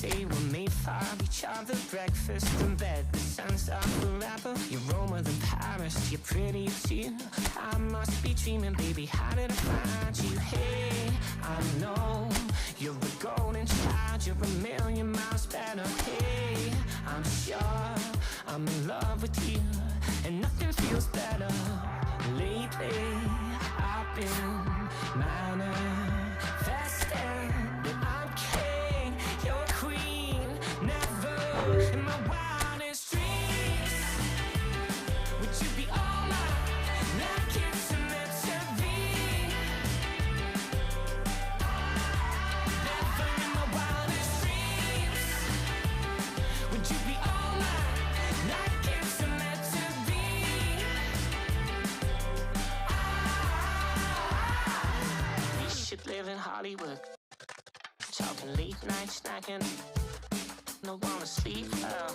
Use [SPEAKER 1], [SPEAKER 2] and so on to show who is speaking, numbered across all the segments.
[SPEAKER 1] say we're made for each other. Breakfast in bed, the sun's up forever. You're Roma than Paris, you're pretty too. I must be dreaming, baby, how did I find you? Hey, I know you're a golden child, you're a million miles better. Hey, I'm sure I'm in love with you, and nothing feels better. Lately, I've been manifesting that I'm king, you're queen. Never in my wildest dreams would you be all mine, like it's meant to be. Never in my wildest dreams would you be all mine, like it's meant to be. We should live in Hollywood, talking late night snacking. I wanna sleep well,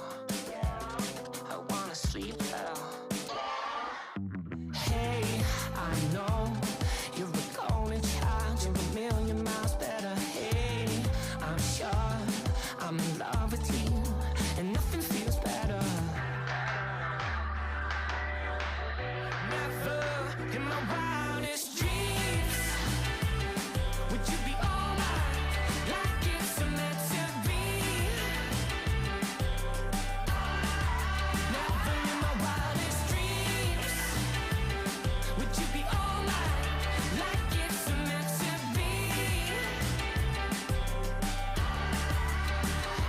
[SPEAKER 1] I wanna sleep well. Hey, I know you're a golden child, you're a million miles better. Hey, I'm sure I'm in love with you, and nothing feels better. Never in my wildest dreams would you be all mine, like it's meant to be. Never in my wildest dreams would you be all mine, like it's meant to be.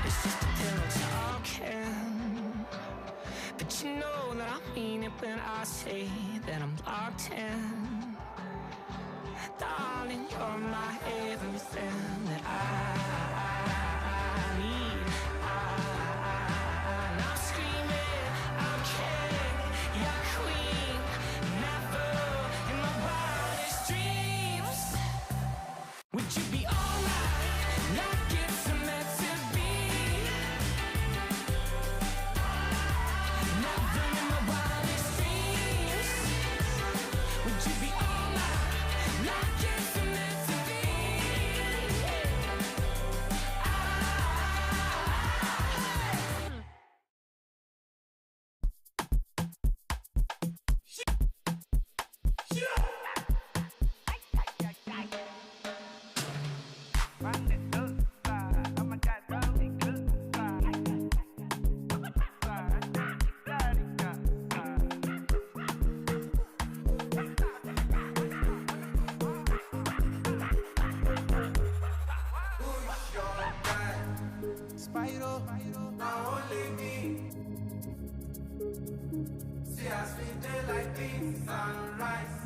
[SPEAKER 1] It's just a pillow talking, but you know that I mean it when I say that I'm locked in. Darling, you're my everything that I need. And I'm screaming, I'm king, you're queen. Never in my wildest dreams would you be all mine, like it's meant to be. Never in my wildest dreams would you be all mine, like it's meant to be.
[SPEAKER 2] Spyro, now only me. See us we day like this sunrise.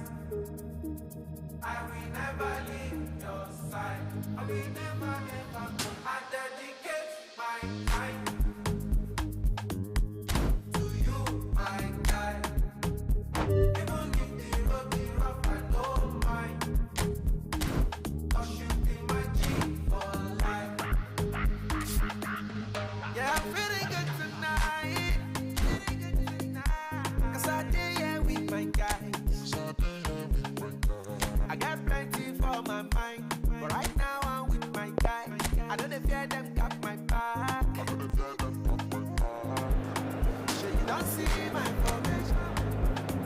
[SPEAKER 2] I will never leave your side. I will never ever. I dedicate my time to you, my guy. Even if the road be rough, I don't mind. 'Cause you be my G for life. Yeah, I'm feeling good tonight. Cause I did here with my guys. I got plenty for my mind, but right now I'm with my guy. I don't fear them got my back. So you don't see my formation.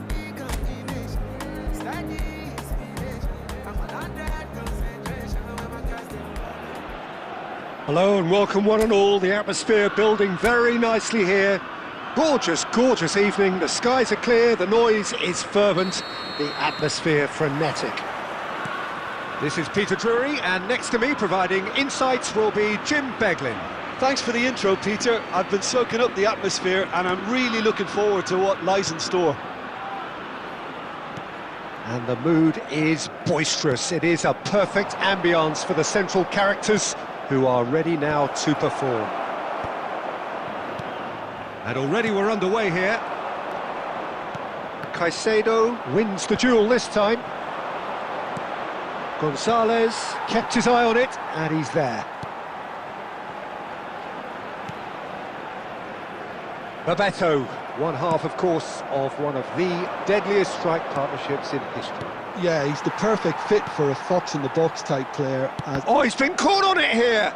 [SPEAKER 2] Big combination, steady inspiration. I'm on 100 concentration when my guys they.
[SPEAKER 3] Hello and welcome one and all. The atmosphere building very nicely here. Gorgeous, gorgeous evening. The skies are clear, the noise is fervent, the atmosphere frenetic. This is Peter Drury, and next to me providing insights will be Jim Beglin.
[SPEAKER 4] Thanks for the intro, Peter. I've been soaking up the atmosphere and I'm really looking forward to what lies in store.
[SPEAKER 3] And the mood is boisterous. It is a perfect ambience for the central characters who are ready now to perform. And already we're underway here. Caicedo wins the duel this time. Gonzalez kept his eye on it, and he's there. Bebeto, one half, of course, of one of the deadliest strike partnerships in history.
[SPEAKER 4] Yeah, he's the perfect fit for a fox-in-the-box type player.
[SPEAKER 3] Oh, he's been caught on it here!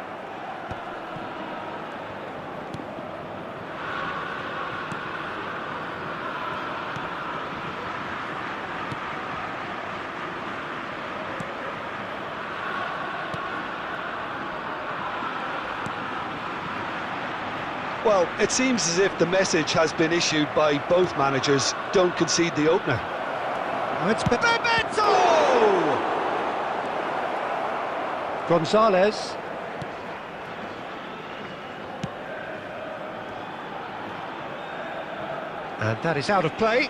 [SPEAKER 4] Well, it seems as if the message has been issued by both managers: don't concede the opener.
[SPEAKER 3] It's Bebeto! Gonzalez. And that is out of play.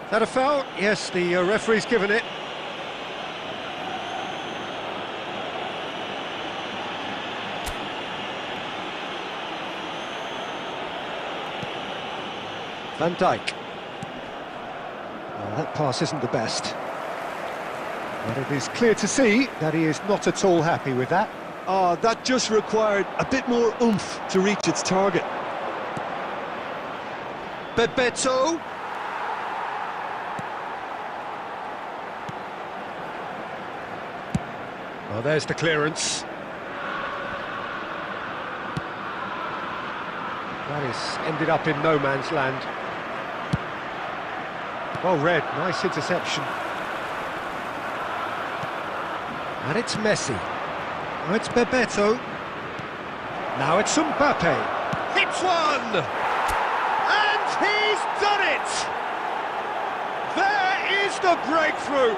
[SPEAKER 3] Is that a foul? Yes, the referee's given it. Van Dijk. Well, that pass isn't the best. But it is clear to see that he is not at all happy with that.
[SPEAKER 4] Oh, that just required a bit more oomph to reach its target.
[SPEAKER 3] Bebeto. Well, there's the clearance. That is ended up in no man's land. Well read, nice interception. And it's Messi. Now it's Bebeto. Now it's Mbappe. Hits one! And he's done it! There is the breakthrough!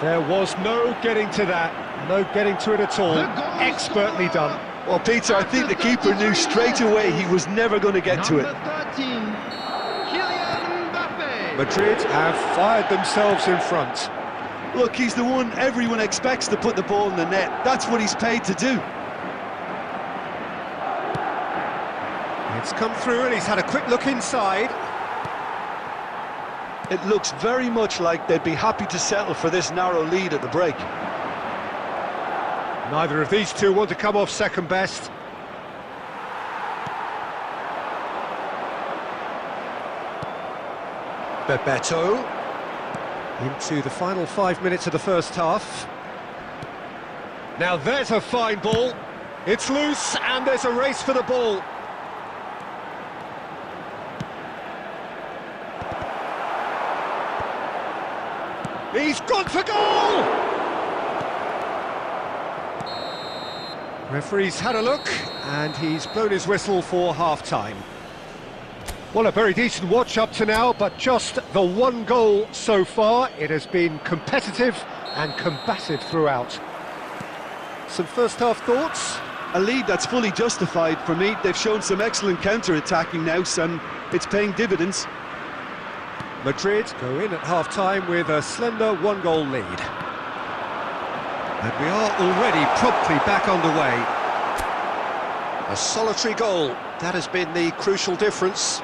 [SPEAKER 3] There was no getting to that. No getting to it at all. Expertly done.
[SPEAKER 4] Well, Peter, I think the keeper knew straight away he was never going to get to it.
[SPEAKER 3] Madrid have fired themselves in front.
[SPEAKER 4] Look, he's the one everyone expects to put the ball in the net. That's what he's paid to do.
[SPEAKER 3] It's come through and he's had a quick look inside.
[SPEAKER 4] It looks very much like they'd be happy to settle for this narrow lead at the break.
[SPEAKER 3] Neither of these two want to come off second best. Bebeto into the final 5 minutes of the first half. Now there's a fine ball. It's loose and there's a race for the ball. He's gone for goal! Referee's had a look and he's blown his whistle for half-time. Well, a very decent watch up to now, but just the one goal so far. It has been competitive and combative throughout. Some first-half thoughts?
[SPEAKER 4] A lead that's fully justified for me. They've shown some excellent counter-attacking now, and it's paying dividends.
[SPEAKER 3] Madrid go in at half-time with a slender one-goal lead. And we are already promptly back underway. A solitary goal, that has been the crucial difference.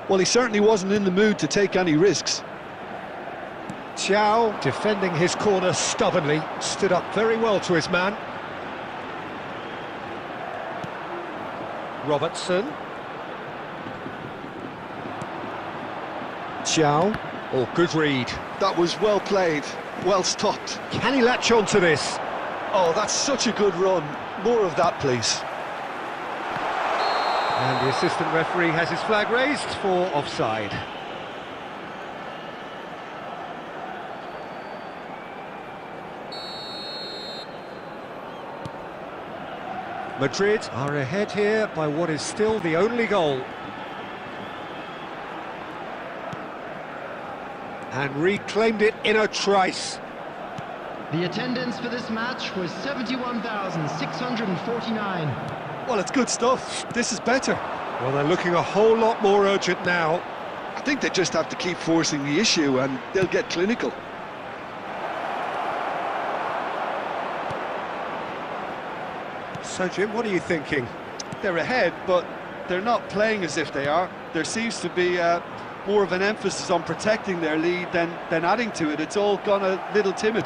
[SPEAKER 4] Well, he certainly wasn't in the mood to take any risks.
[SPEAKER 3] Chow, defending his corner stubbornly, stood up very well to his man. Robertson. Chow. Oh, good read.
[SPEAKER 4] That was well played, well stopped.
[SPEAKER 3] Can he latch on to this?
[SPEAKER 4] Oh, that's such a good run. More of that, please.
[SPEAKER 3] And the assistant referee has his flag raised for offside. Madrid are ahead here by what is still the only goal. And reclaimed it in a trice.
[SPEAKER 5] The attendance for this match was 71,649.
[SPEAKER 4] Well, it's good stuff. This is better.
[SPEAKER 3] Well, they're looking a whole lot more urgent now.
[SPEAKER 4] I think they just have to keep forcing the issue and they'll get clinical.
[SPEAKER 3] So, Jim, what are you thinking?
[SPEAKER 4] They're ahead, but they're not playing as if they are. There seems to be more of an emphasis on protecting their lead than adding to it. It's all gone a little timid.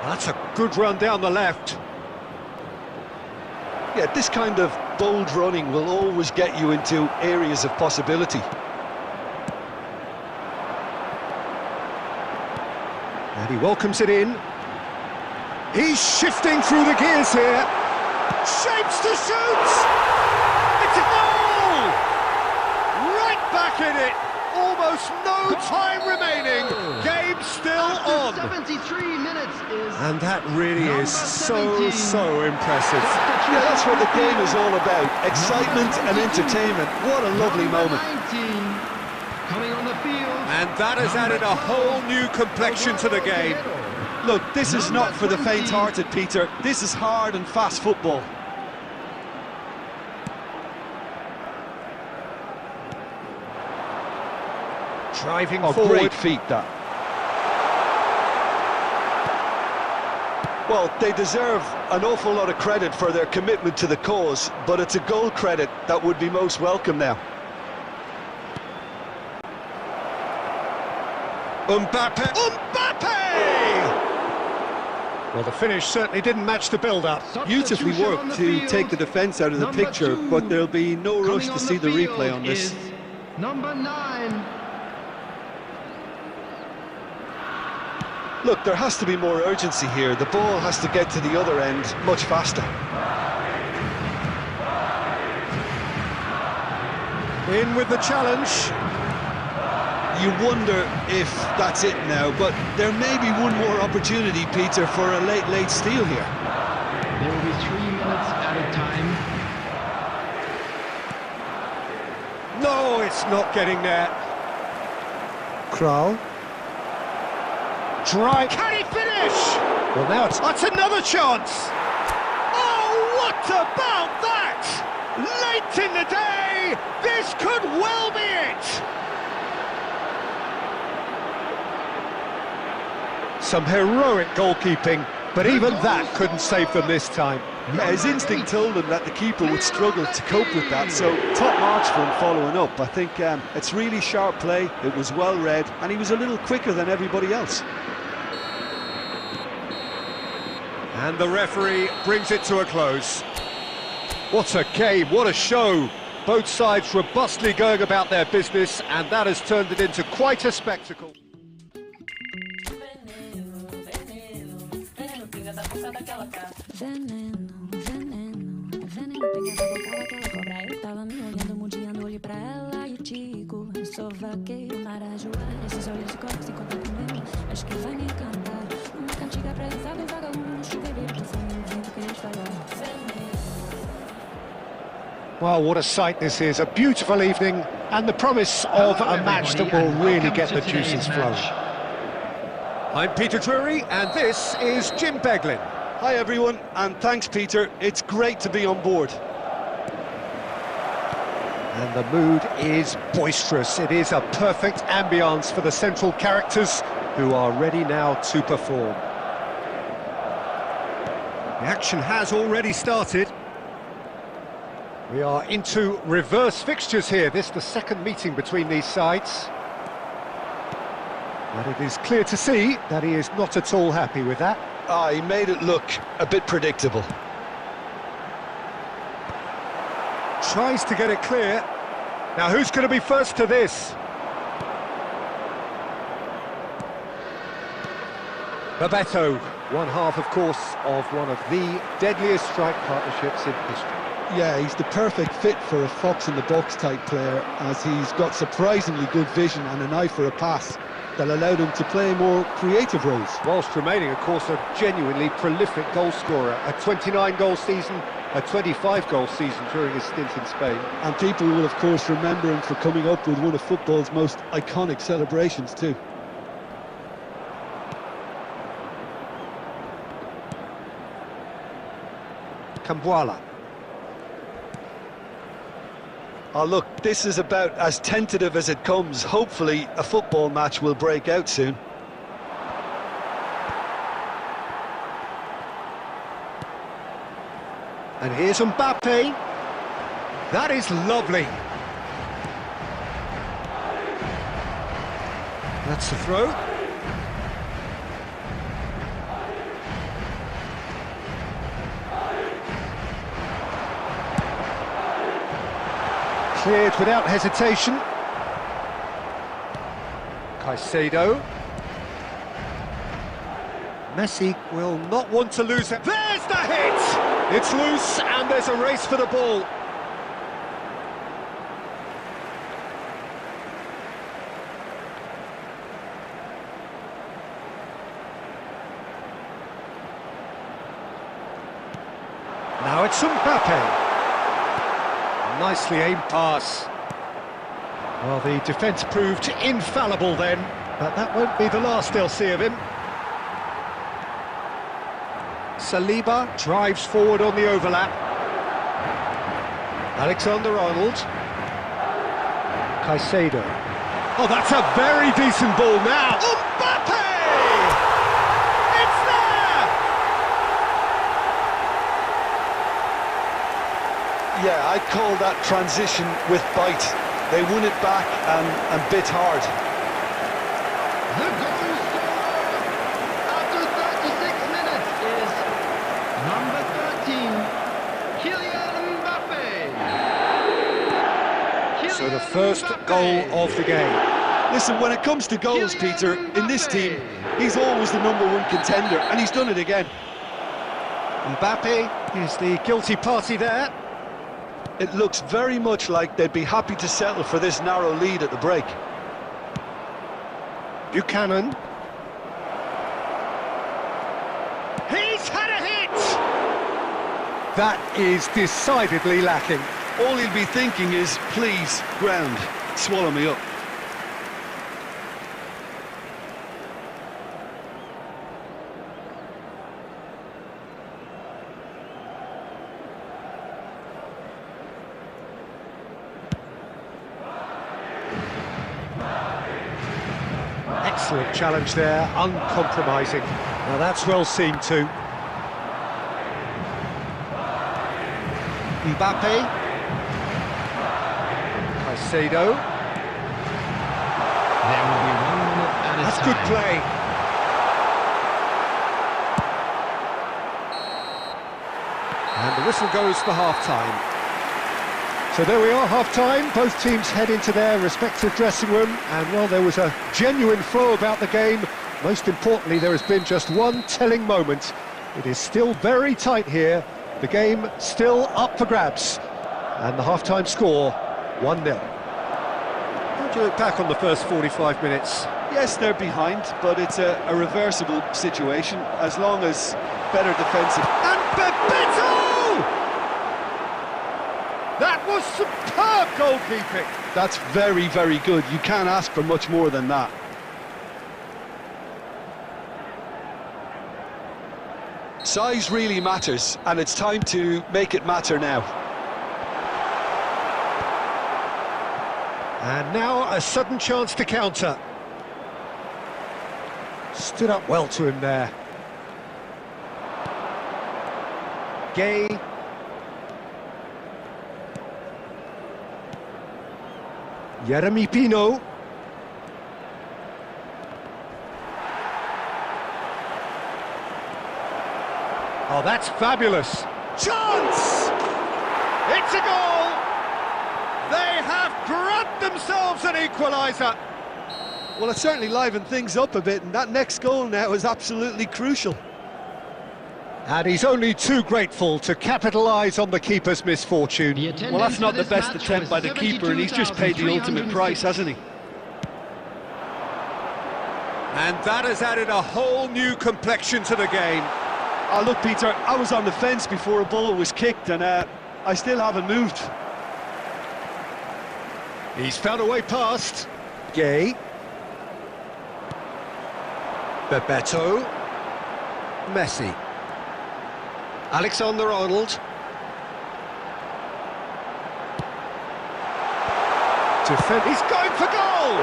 [SPEAKER 3] That's a good run down the left.
[SPEAKER 4] Yeah, this kind of bold running will always get you into areas of possibility.
[SPEAKER 3] And he welcomes it in. He's shifting through the gears here. Shapes to shoot! It's a goal! Right back in it. Almost no time remaining. Game still on.
[SPEAKER 5] 73 minutes is...
[SPEAKER 3] And that really is so impressive.
[SPEAKER 4] Yeah, that's what the game is all about. Excitement and entertainment. What a lovely moment.
[SPEAKER 5] 19, coming on the field.
[SPEAKER 3] And that has added a whole new complexion to the game.
[SPEAKER 4] Look, this is not for the faint-hearted, Peter. This is hard and fast football.
[SPEAKER 3] Driving
[SPEAKER 4] Oh,
[SPEAKER 3] forward.
[SPEAKER 4] great feat, that. Well, they deserve an awful lot of credit for their commitment to the cause, but it's a goal credit that would be most welcome now.
[SPEAKER 3] Mbappe! Well, the finish certainly didn't match the build-up.
[SPEAKER 4] Beautifully worked to take the defence out of the picture, but there'll be no rush to see the replay on this.
[SPEAKER 5] Number 9.
[SPEAKER 4] Look, there has to be more urgency here. The ball has to get to the other end much faster.
[SPEAKER 3] In with the challenge.
[SPEAKER 4] You wonder if that's it now, but there may be one more opportunity, Peter, for a late steal here.
[SPEAKER 5] There will be 3 minutes added time.
[SPEAKER 3] No, it's not getting there. Kral. Try. Can he finish? Well, now that's another chance. Oh, what about that? Late in the day, this could well be it. Some heroic goalkeeping, but even that couldn't save them this time.
[SPEAKER 4] Yeah, his instinct told him that the keeper would struggle to cope with that, so top marks for him following up. I think it's really sharp play, it was well read, and he was a little quicker than everybody else.
[SPEAKER 3] And the referee brings it to a close. What a game, what a show. Both sides robustly going about their business, and that has turned it into quite a spectacle.
[SPEAKER 6] Veneno, peguei da boca daquela cobra. Eu tava me olhando, mundiando, olhei pra ela e digo: eu sou vaqueiro, marajoara. Esses olhos de cobre se encontram com o meu, acho que vai me encantar. Uma cantiga pra rezar do vagalume no chuveiro, pensando no vento que espalhou.
[SPEAKER 3] Well, what a sight this is, a beautiful evening, and the promise of a match that will really get the juices flowing. I'm Peter Drury, and this is Jim Beglin.
[SPEAKER 4] Hi everyone, and thanks Peter, it's great to be on board.
[SPEAKER 3] And the mood is boisterous. It is a perfect ambience for the central characters who are ready now to perform. The action has already started. We are into reverse fixtures here. This is the second meeting between these sides. And it is clear to see that he is not at all happy with that.
[SPEAKER 4] He made it look a bit predictable.
[SPEAKER 3] Tries to get it clear. Now who's going to be first to this? Bebeto, one half, of course, of one of the deadliest strike partnerships in history.
[SPEAKER 4] Yeah, he's the perfect fit for a fox-in-the-box type player, as he's got surprisingly good vision and an eye for a pass that allowed him to play more creative roles.
[SPEAKER 3] Whilst remaining, of course, a genuinely prolific goal scorer. A 29-goal season, a 25-goal season during his stint in Spain.
[SPEAKER 4] And people will, of course, remember him for coming up with one of football's most iconic celebrations too.
[SPEAKER 3] Cambuala.
[SPEAKER 4] Oh look, this is about as tentative as it comes. Hopefully a football match will break out soon.
[SPEAKER 3] And here's Mbappe. That is lovely. That's the throw. Cleared without hesitation. Caicedo. Messi will not want to lose it. There's the hit! It's loose and there's a race for the ball. Now it's Mbappe. Nicely aimed pass. Well, the defence proved infallible then, but that won't be the last they'll see of him. Saliba drives forward on the overlap. Alexander-Arnold. Caicedo. Oh, that's a very decent ball now. Mbappe! It's there!
[SPEAKER 4] Yeah, I'd call that transition with bite. They won it back and bit hard.
[SPEAKER 5] The goal scorer after 36 minutes is number 13, Kylian Mbappe.
[SPEAKER 3] So the first goal of the game.
[SPEAKER 4] Listen, when it comes to goals, Peter, in this team, he's always the #1 contender, and he's done it again.
[SPEAKER 3] Mbappe is the guilty party there.
[SPEAKER 4] It looks very much like they'd be happy to settle for this narrow lead at the break.
[SPEAKER 3] Buchanan. He's had a hit! That is decidedly lacking.
[SPEAKER 4] All he'll be thinking is, please, ground, swallow me up.
[SPEAKER 3] Excellent challenge there, uncompromising. Now that's well seen too. Mbappe. Caicedo.
[SPEAKER 5] There will be 1 minute at a
[SPEAKER 3] That's
[SPEAKER 5] time.
[SPEAKER 3] good play. And the whistle goes for half-time. So there we are, half-time. Both teams head into their respective dressing room, and while there was a genuine flow about the game, most importantly there has been just one telling moment. It is still very tight here, the game still up for grabs, and the half-time score 1-0. How do you look back on the first 45 minutes?
[SPEAKER 4] Yes, they're behind, but it's a reversible situation, as long as better defensive.
[SPEAKER 3] And Bebeto! That was superb goalkeeping.
[SPEAKER 4] That's very, very good. You can't ask for much more than that. Size really matters, and it's time to make it matter now.
[SPEAKER 3] And now a sudden chance to counter. Stood up well to him there. Gay. Jeremy Pino. Oh, that's fabulous. Chance! It's a goal! They have grabbed themselves an equaliser.
[SPEAKER 4] Well, it certainly livened things up a bit, and that next goal now is absolutely crucial.
[SPEAKER 3] And he's only too grateful to capitalise on the keeper's misfortune.
[SPEAKER 4] Well, that's not the best attempt by the keeper, and he's just paid the ultimate price, hasn't he?
[SPEAKER 3] And that has added a whole new complexion to the game.
[SPEAKER 4] Oh, look, Peter, I was on the fence before a ball was kicked, and I still haven't moved.
[SPEAKER 3] He's found a way past. Gay. Bebeto. Messi. Alexander-Arnold. He's going for goal!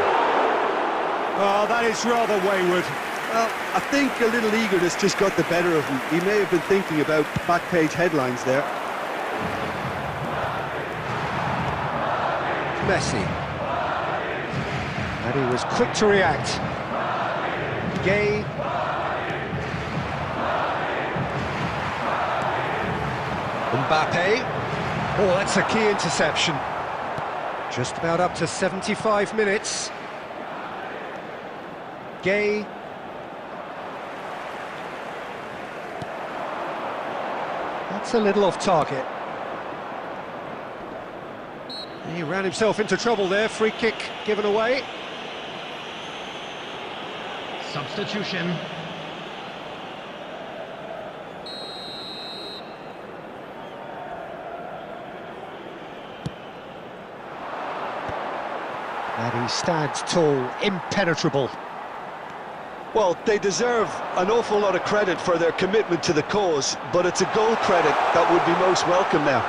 [SPEAKER 3] Oh, that is rather wayward.
[SPEAKER 4] Well, I think a little eagerness just got the better of him. He may have been thinking about back-page headlines there.
[SPEAKER 3] Messi. And he was quick to react. Gay. Mbappe. Oh, that's a key interception. Just about up to 75 minutes. Gay. That's a little off target. He ran himself into trouble there. Free kick given away.
[SPEAKER 5] Substitution.
[SPEAKER 3] And he stands tall, impenetrable.
[SPEAKER 4] Well, they deserve an awful lot of credit for their commitment to the cause, but it's a goal credit that would be most welcome now.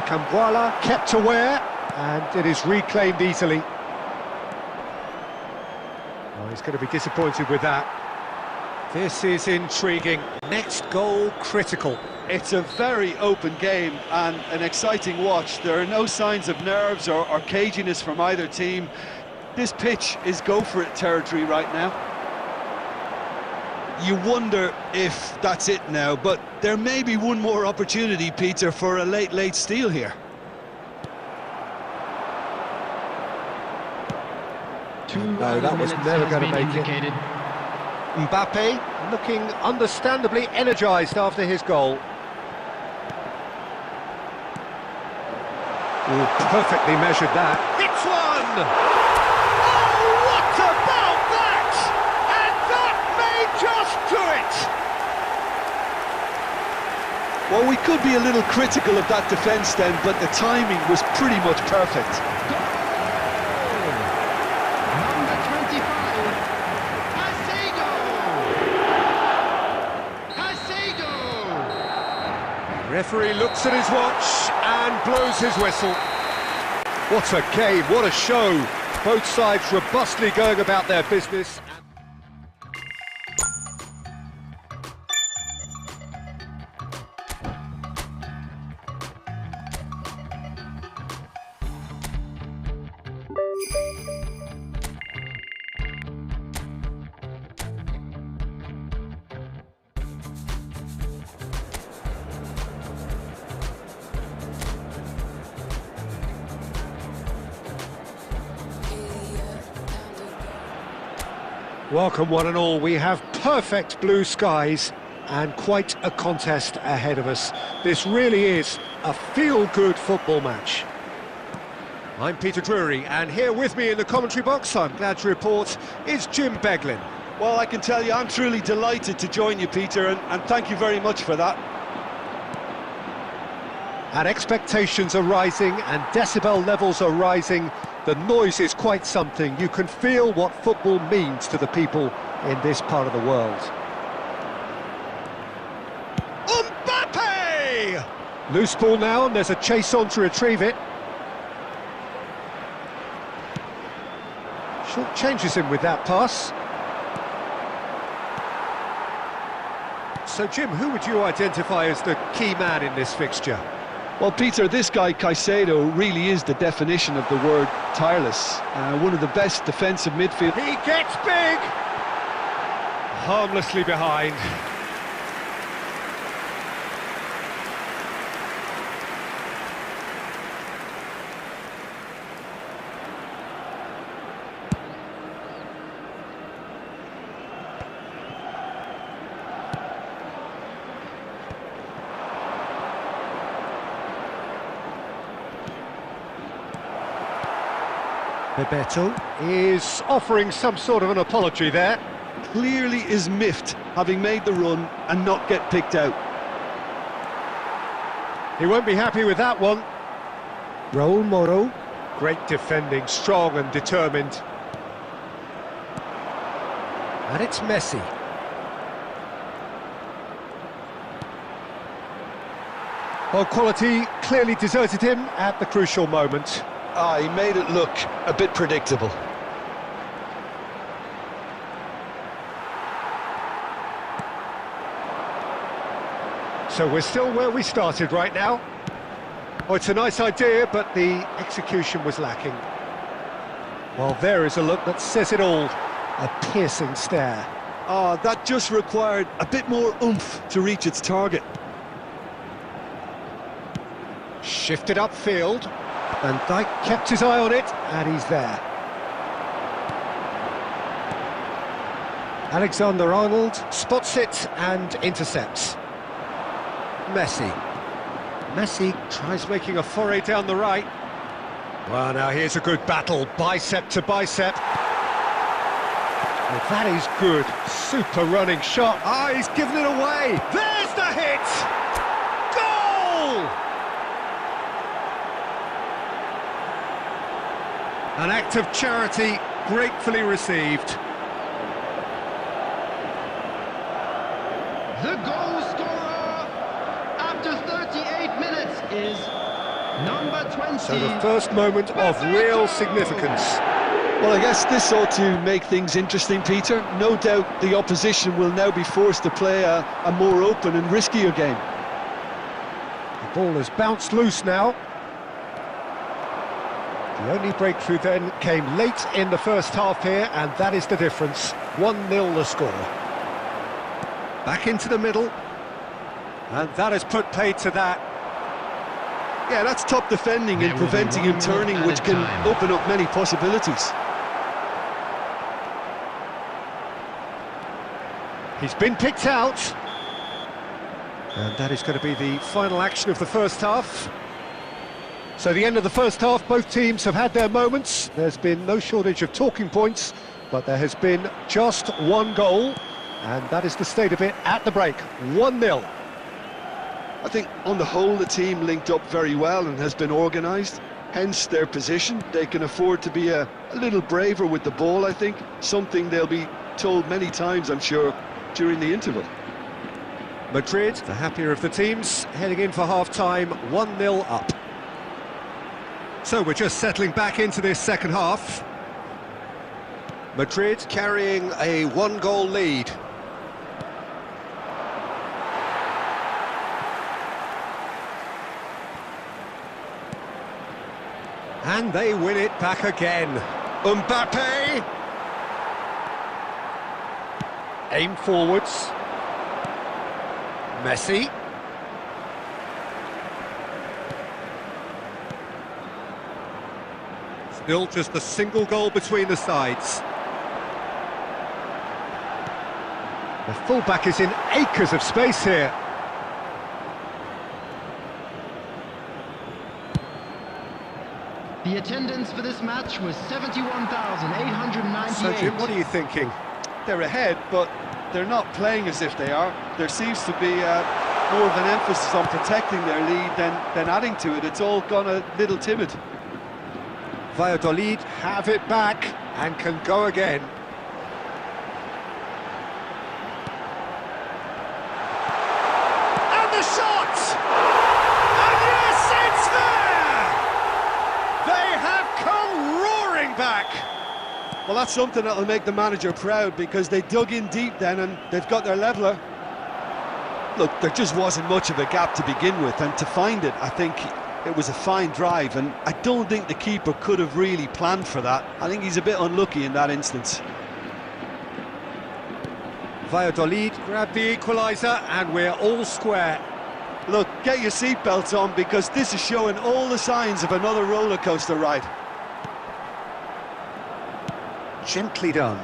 [SPEAKER 3] Cambuala kept aware, and it is reclaimed easily. Oh, he's going to be disappointed with that. This is intriguing. Next goal critical.
[SPEAKER 4] It's a very open game and an exciting watch. There are no signs of nerves or caginess from either team. This pitch is go-for-it territory right now. You wonder if that's it now, but there may be one more opportunity, Peter, for a late steal here.
[SPEAKER 3] No, that was never going to make it. Mbappe looking understandably energised after his goal. Ooh, perfectly measured that. It's one! Oh, what about that? And that may just do it!
[SPEAKER 4] Well, we could be a little critical of that defence then, but the timing was pretty much perfect.
[SPEAKER 5] Number 25, Hasego!
[SPEAKER 3] Referee looks at his watch and blows his whistle. What a game, what a show. Both sides robustly going about their business. Welcome one and all. We have perfect blue skies and quite a contest ahead of us. This really is a feel-good football match. I'm Peter Drury, and here with me in the commentary box, I'm glad to report, is Jim Beglin.
[SPEAKER 4] Well, I can tell you I'm truly delighted to join you, Peter, and thank you very much for that.
[SPEAKER 3] And expectations are rising and decibel levels are rising. The noise is quite something. You can feel what football means to the people in this part of the world. Mbappe! Loose ball now, and there's a chase on to retrieve it. Short changes him with that pass. So, Jim, who would you identify as the key man in this fixture?
[SPEAKER 4] Well, Peter, this guy Caicedo really is the definition of the word tireless. One of the best defensive midfield.
[SPEAKER 3] He gets big! Harmlessly behind. Bebeto is offering some sort of an apology there.
[SPEAKER 4] Clearly is miffed, having made the run and not get picked out.
[SPEAKER 3] He won't be happy with that one. Raul Moro, great defending, strong and determined. And it's Messi. Well, quality clearly deserted him at the crucial moment.
[SPEAKER 4] He made it look a bit predictable.
[SPEAKER 3] So we're still where we started right now. Oh, it's a nice idea, but the execution was lacking. Well, there is a look that says it all. A piercing stare.
[SPEAKER 4] That just required a bit more oomph to reach its target.
[SPEAKER 3] Shifted upfield. Van Dijk kept his eye on it, and he's there. Alexander-Arnold spots it and intercepts. Messi tries making a foray down the right. Well, now here's a good battle, bicep to bicep. Well, that is good, super running shot. He's given it away. There's the hit! Goal! An act of charity gratefully received.
[SPEAKER 5] The goal scorer after 38 minutes is number 20.
[SPEAKER 3] So the first moment of real significance.
[SPEAKER 4] Well, I guess this ought to make things interesting, Peter. No doubt the opposition will now be forced to play a more open and riskier game.
[SPEAKER 3] The ball has bounced loose now. The only breakthrough then came late in the first half here, and that is the difference. 1-0 the score. Back into the middle. And that has put paid to that.
[SPEAKER 4] Yeah, that's top defending and preventing him turning, which can open up many possibilities.
[SPEAKER 3] He's been picked out. And that is going to be the final action of the first half. So the end of the first half, both teams have had their moments. There's been no shortage of talking points, but there has been just one goal, and that is the state of it at the break. 1-0.
[SPEAKER 4] I think on the whole the team linked up very well and has been organised, hence their position. They can afford to be a little braver with the ball, I think, something they'll be told many times, I'm sure, during the interval.
[SPEAKER 3] Madrid, the happier of the teams, heading in for half-time, 1-0 up. So we're just settling back into this second half. Madrid carrying a one-goal lead. And they win it back again. Mbappe! Aim forwards. Messi. Still just a single goal between the sides. The fullback is in acres of space here.
[SPEAKER 5] The attendance for this match was 71,898.
[SPEAKER 3] So Jim, what are you thinking?
[SPEAKER 4] They're ahead, but they're not playing as if they are. There seems to be more of an emphasis on protecting their lead than adding to it. It's all gone a little timid.
[SPEAKER 3] Valladolid have it back and can go again. And the shot! And yes, it's there! They have come roaring back!
[SPEAKER 4] Well, that's something that'll make the manager proud, because they dug in deep then and they've got their leveller. Look, there just wasn't much of a gap to begin with, and to find it, I think it was a fine drive, and I don't think the keeper could have really planned for that. I think he's a bit unlucky in that instance.
[SPEAKER 3] Valladolid grab the equaliser, and we're all square.
[SPEAKER 4] Look, get your seatbelts on, because this is showing all the signs of another roller coaster ride.
[SPEAKER 3] Gently done.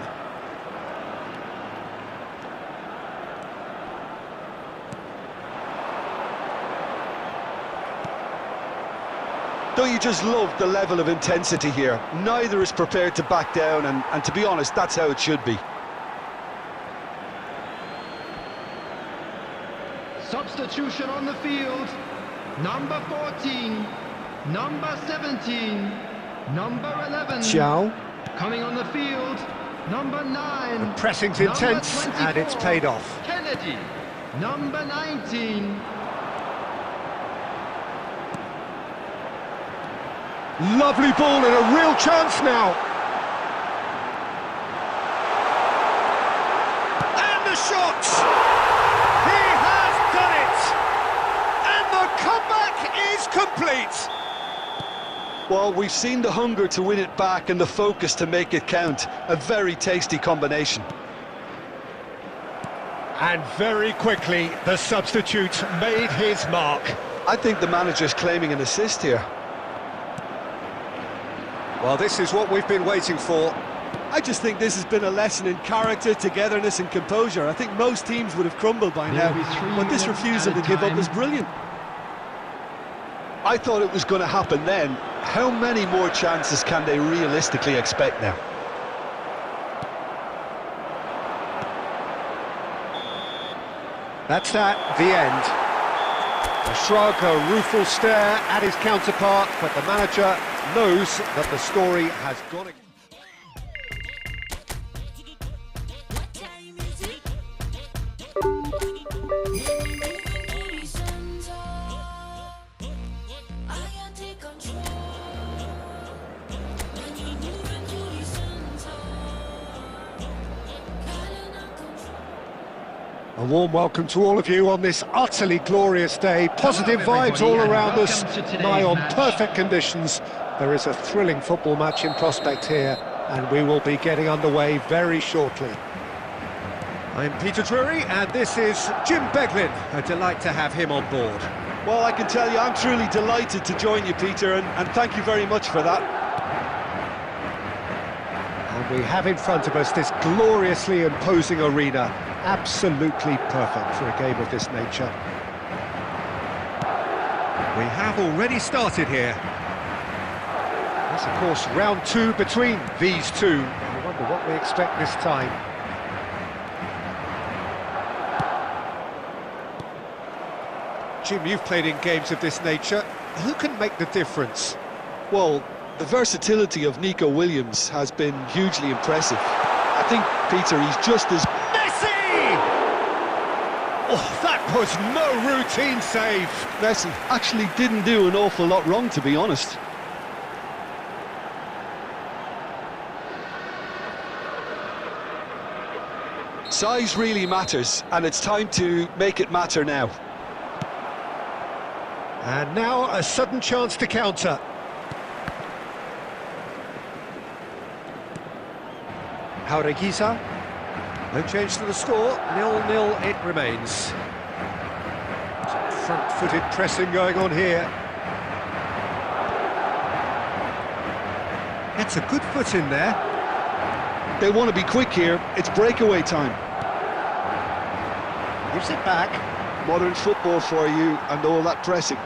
[SPEAKER 4] Don't you just love the level of intensity here? Neither is prepared to back down, and to be honest, that's how it should be.
[SPEAKER 5] Substitution on the field. Number 14, number 17, number 11.
[SPEAKER 3] Xiao.
[SPEAKER 5] Coming on the field, number 9.
[SPEAKER 3] The pressing's
[SPEAKER 5] number
[SPEAKER 3] intense,
[SPEAKER 5] 24,
[SPEAKER 3] and it's paid off.
[SPEAKER 5] Kennedy, number 19.
[SPEAKER 3] Lovely ball and a real chance now. And the shot! He has done it! And the comeback is complete!
[SPEAKER 4] Well, we've seen the hunger to win it back and the focus to make it count. A very tasty combination.
[SPEAKER 3] And very quickly, the substitute made his mark.
[SPEAKER 4] I think the manager's claiming an assist here.
[SPEAKER 3] Well, this is what we've been waiting for.
[SPEAKER 4] I just think this has been a lesson in character, togetherness and composure. I think most teams would have crumbled by now, but this refusal to give up is brilliant. I thought it was going to happen then. How many more chances can they realistically expect now?
[SPEAKER 3] That's that, the end. A shrug, a rueful stare at his counterpart, but the manager knows that the story has gone again. A warm welcome to all of you on this utterly glorious day. Positive vibes all around us, nigh on perfect conditions. There is a thrilling football match in prospect here, and we will be getting underway very shortly. I'm Peter Drury, and this is Jim Beglin. A delight to have him on board.
[SPEAKER 4] Well, I can tell you, I'm truly delighted to join you, Peter, and thank you very much for that.
[SPEAKER 3] And we have in front of us this gloriously imposing arena. Absolutely perfect for a game of this nature. We have already started here. That's, of course, round 2 between these two. I wonder what we expect this time. Jim, you've played in games of this nature. Who can make the difference?
[SPEAKER 4] Well, the versatility of Nico Williams has been hugely impressive. I think, Peter, he's just as...
[SPEAKER 3] Oh, that was no routine save.
[SPEAKER 4] Messi actually didn't do an awful lot wrong, to be honest. Size really matters, and it's time to make it matter now.
[SPEAKER 3] And now a sudden chance to counter. Jaureguisa. No change to the score, 0-0 it remains. Some front-footed pressing going on here. Gets a good foot in there.
[SPEAKER 4] They want to be quick here, it's breakaway time.
[SPEAKER 3] Gives it back.
[SPEAKER 4] Modern football for you, and all that pressing.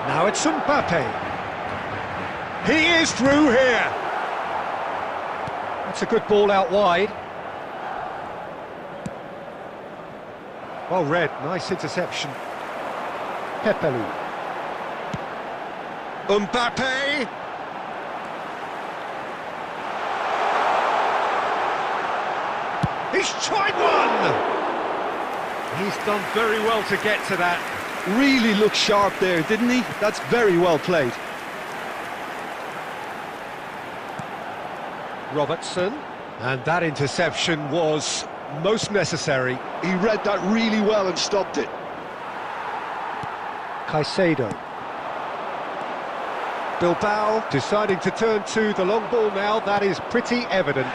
[SPEAKER 3] Now it's Mbappe. He is through here. That's a good ball out wide. Well read, nice interception. Pepelu. Mbappe! He's tried one! He's done very well to get to that.
[SPEAKER 4] Really looked sharp there, didn't he? That's very well played.
[SPEAKER 3] Robertson, and that interception was most necessary.
[SPEAKER 4] He read that really well and stopped it.
[SPEAKER 3] Caicedo. Bilbao deciding to turn to the long ball now, that is pretty evident.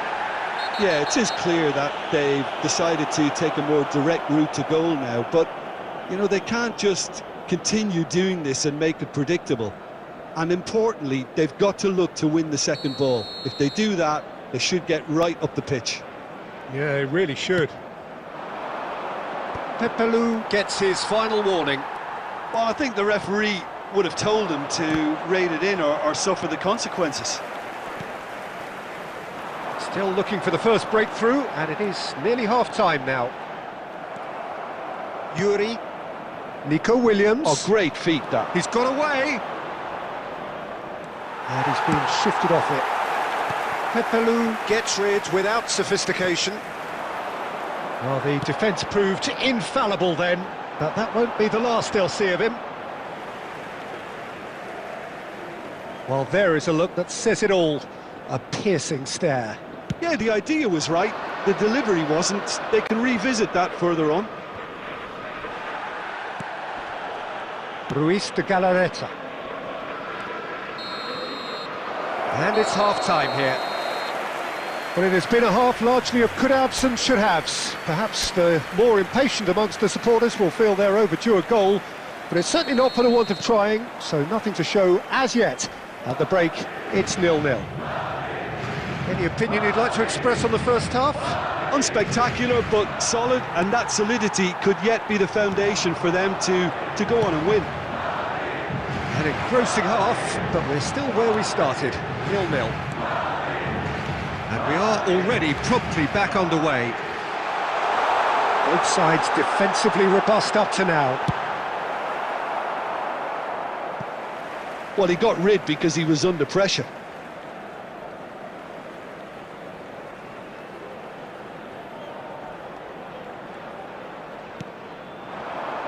[SPEAKER 4] Yeah, it is clear that they've decided to take a more direct route to goal now, but, you know, they can't just continue doing this and make it predictable. And importantly, they've got to look to win the second ball. If they do that, they should get right up the pitch.
[SPEAKER 3] Yeah, it really should. Pepelu gets his final warning.
[SPEAKER 4] Well, I think the referee would have told him to rein it in or suffer the consequences.
[SPEAKER 3] Still looking for the first breakthrough, and it is nearly half-time now. Yuri, Nico Williams.
[SPEAKER 4] Oh, great feat, that.
[SPEAKER 3] He's got away. And he's been shifted off it. Pepelu gets rid without sophistication. Well, the defence proved infallible then, but that won't be the last they'll see of him. Well, there is a look that says it all. A piercing stare.
[SPEAKER 4] Yeah, the idea was right, the delivery wasn't. They can revisit that further on.
[SPEAKER 3] Ruiz de Galarreta. And it's half-time here. Well, it has been a half largely of could-haves and should-haves. Perhaps the more impatient amongst the supporters will feel they're overdue a goal, but it's certainly not for the want of trying, so nothing to show as yet. At the break, it's 0-0. Any opinion you'd like to express on the first half?
[SPEAKER 4] Unspectacular, but solid, and that solidity could yet be the foundation for them to go on and win.
[SPEAKER 3] An engrossing half, but we're still where we started, 0-0. And we are already promptly back underway. Both sides defensively robust up to now.
[SPEAKER 4] Well, he got rid because he was under pressure.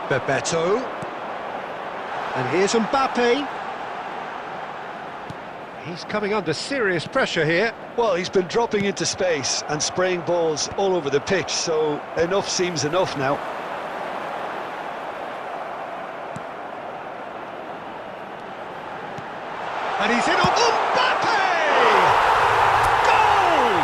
[SPEAKER 3] Bebeto. And here's Mbappe. He's coming under serious pressure here.
[SPEAKER 4] Well, he's been dropping into space and spraying balls all over the pitch, so enough seems enough now.
[SPEAKER 3] And he's in on Mbappe! Goal!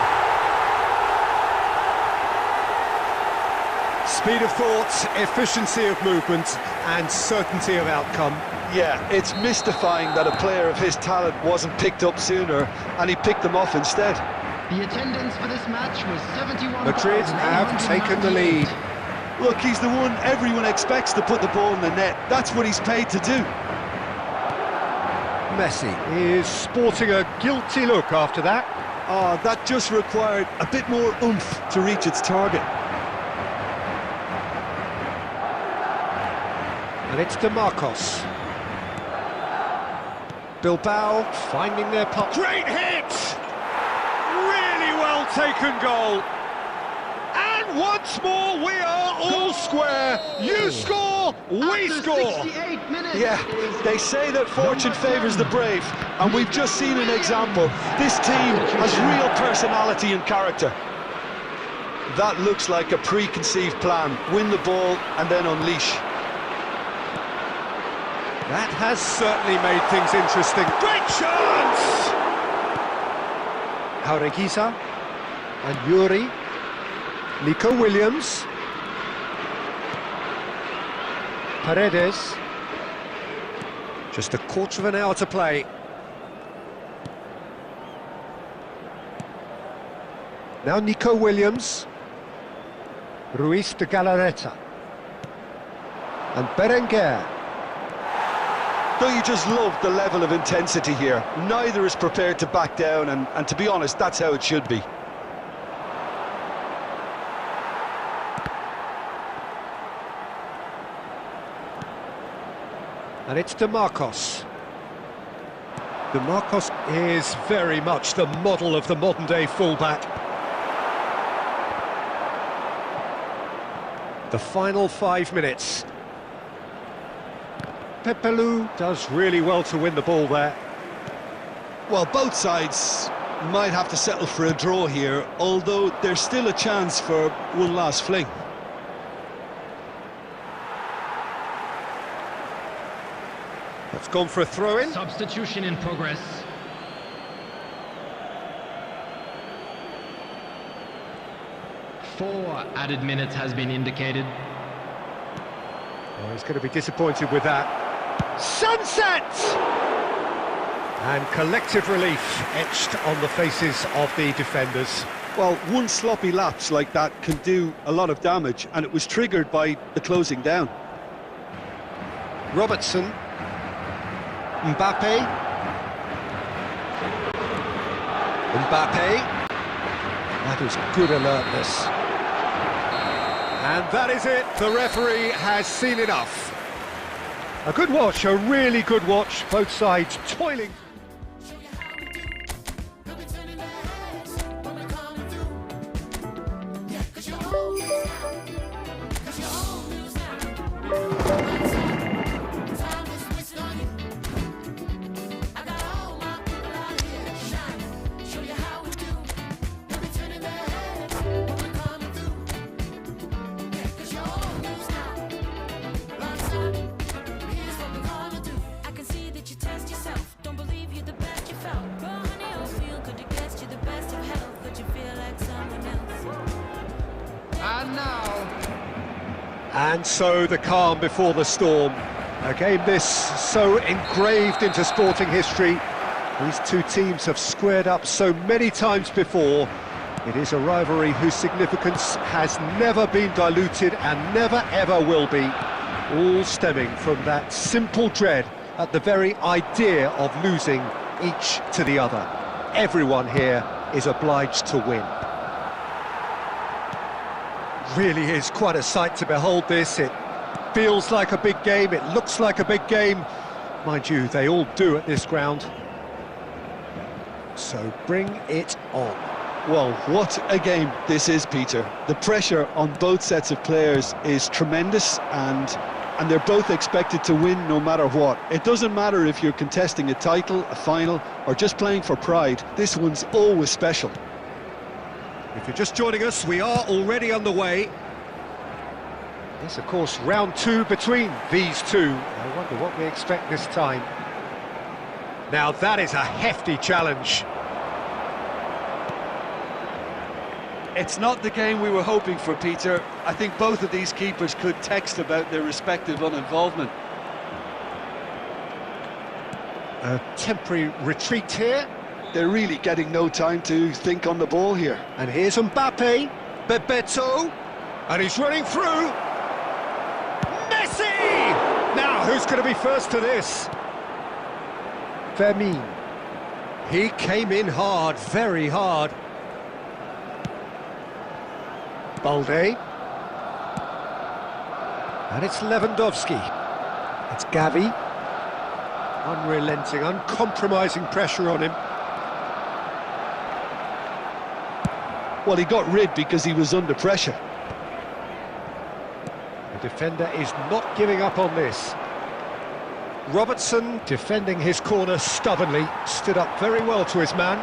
[SPEAKER 3] Speed of thought, efficiency of movement, and certainty of outcome.
[SPEAKER 4] Yeah, it's mystifying that a player of his talent wasn't picked up sooner, and he picked them off instead.
[SPEAKER 5] The attendance for this match was 71.
[SPEAKER 3] Madrid have taken the lead.
[SPEAKER 4] Look, he's the one everyone expects to put the ball in the net. That's what he's paid to do.
[SPEAKER 3] Messi is sporting a guilty look after that.
[SPEAKER 4] Oh, that just required a bit more oomph to reach its target.
[SPEAKER 3] And it's DeMarcos. Bilbao finding their puck. Great hit! Really well taken goal. And once more we are all square. You score, we score.
[SPEAKER 5] 68 minutes.
[SPEAKER 4] Yeah, they say that fortune favours the brave, and we've just seen an example. This team has real personality and character. That looks like a preconceived plan. Win the ball and then unleash.
[SPEAKER 3] That has certainly made things interesting. Great chance! Jaureguiza and Yuri. Nico Williams. Paredes. Just a quarter of an hour to play. Now Nico Williams. Ruiz de Galarreta. And Berenguer.
[SPEAKER 4] Don't you just love the level of intensity here? Neither is prepared to back down, and to be honest, that's how it should be.
[SPEAKER 3] And it's DeMarcos. DeMarcos is very much the model of the modern-day fullback. The final 5 minutes. Pepelu does really well to win the ball there.
[SPEAKER 4] Well, both sides might have to settle for a draw here, although there's still a chance for one last fling.
[SPEAKER 3] It's gone for a throw-in.
[SPEAKER 5] Substitution in progress. Four added minutes has been indicated.
[SPEAKER 3] Oh, he's going to be disappointed with that. Sunset! And collective relief etched on the faces of the defenders.
[SPEAKER 4] Well, one sloppy lapse like that can do a lot of damage, and it was triggered by the closing down.
[SPEAKER 3] Robertson. Mbappe. That is good alertness. And that is it. The referee has seen enough. A good watch, a really good watch. Both sides toiling. And so the calm before the storm. A game this so engraved into sporting history. These two teams have squared up so many times before. It is a rivalry whose significance has never been diluted and never ever will be. All stemming from that simple dread at the very idea of losing each to the other. Everyone here is obliged to win. Really is quite a sight to behold this. It feels like a big game, it looks like a big game. Mind you, they all do at this ground. So bring it on.
[SPEAKER 4] Well, what a game this is, Peter. The pressure on both sets of players is tremendous, and they're both expected to win no matter what. It doesn't matter if you're contesting a title, a final, or just playing for pride. This one's always special.
[SPEAKER 3] If you're just joining us, we are already underway. Yes, of course, round two between these two. I wonder what we expect this time. Now that is a hefty challenge.
[SPEAKER 4] It's not the game we were hoping for, Peter. I think both of these keepers could text about their respective uninvolvement.
[SPEAKER 3] A temporary retreat here.
[SPEAKER 4] They're really getting no time to think on the ball here.
[SPEAKER 3] And here's Mbappe, Bebeto, and he's running through. Messi! Now, who's going to be first to this? Fermin. He came in hard, very hard. Balde. And it's Lewandowski. It's Gavi. Unrelenting, uncompromising pressure on him.
[SPEAKER 4] Well, he got rid because he was under pressure.
[SPEAKER 3] The defender is not giving up on this. Robertson, defending his corner stubbornly, stood up very well to his man.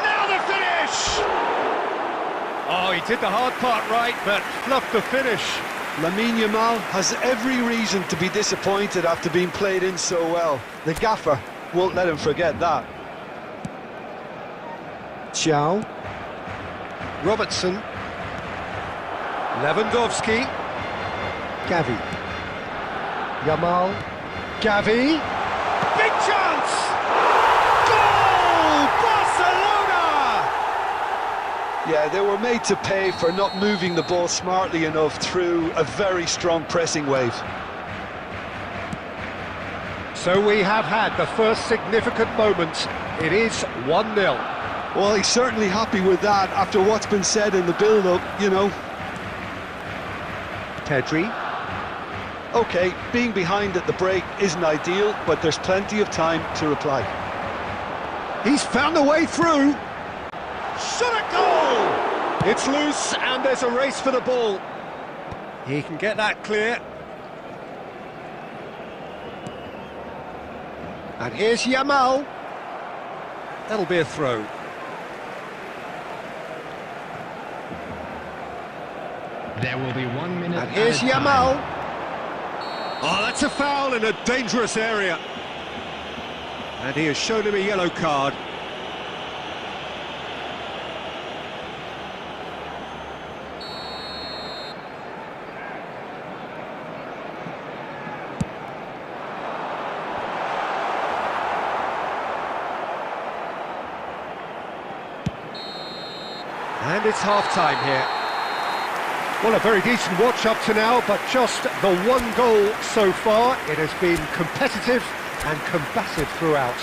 [SPEAKER 3] Now the finish! Oh, he did the hard part right, but fluffed the finish.
[SPEAKER 4] Lamine Yamal has every reason to be disappointed after being played in so well. The gaffer won't let him forget that.
[SPEAKER 3] Xiao, Robertson, Lewandowski, Gavi, Yamal, Gavi, big chance! Goal! Barcelona!
[SPEAKER 4] Yeah, they were made to pay for not moving the ball smartly enough through a very strong pressing wave.
[SPEAKER 3] So we have had the first significant moment. It is 1-0.
[SPEAKER 4] Well, he's certainly happy with that after what's been said in the build-up, you know.
[SPEAKER 3] Pedri.
[SPEAKER 4] OK, being behind at the break isn't ideal, but there's plenty of time to reply.
[SPEAKER 3] He's found a way through. Shot at goal! It's loose and there's a race for the ball. He can get that clear. And here's Yamal. That'll be a throw.
[SPEAKER 5] There will be 1 minute.
[SPEAKER 3] And here's
[SPEAKER 5] added time.
[SPEAKER 3] Yamal. Oh, that's a foul in a dangerous area. And he has shown him a yellow card. And it's half-time here. Well, a very decent watch up to now, but just the one goal so far. It has been competitive and combative throughout.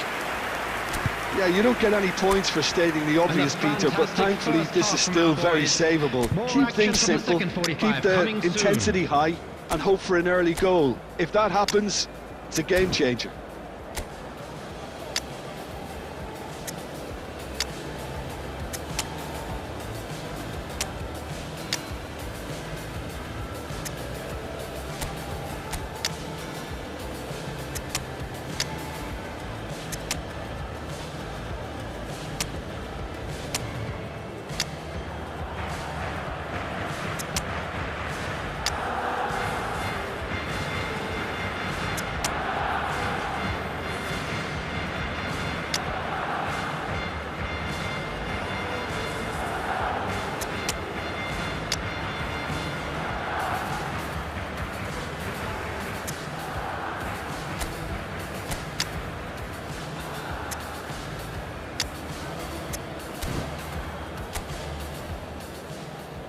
[SPEAKER 4] Yeah, you don't get any points for stating the obvious, Peter, but thankfully this is still very savable. Keep things simple, keep the intensity high, and hope for an early goal. If that happens, it's a game changer.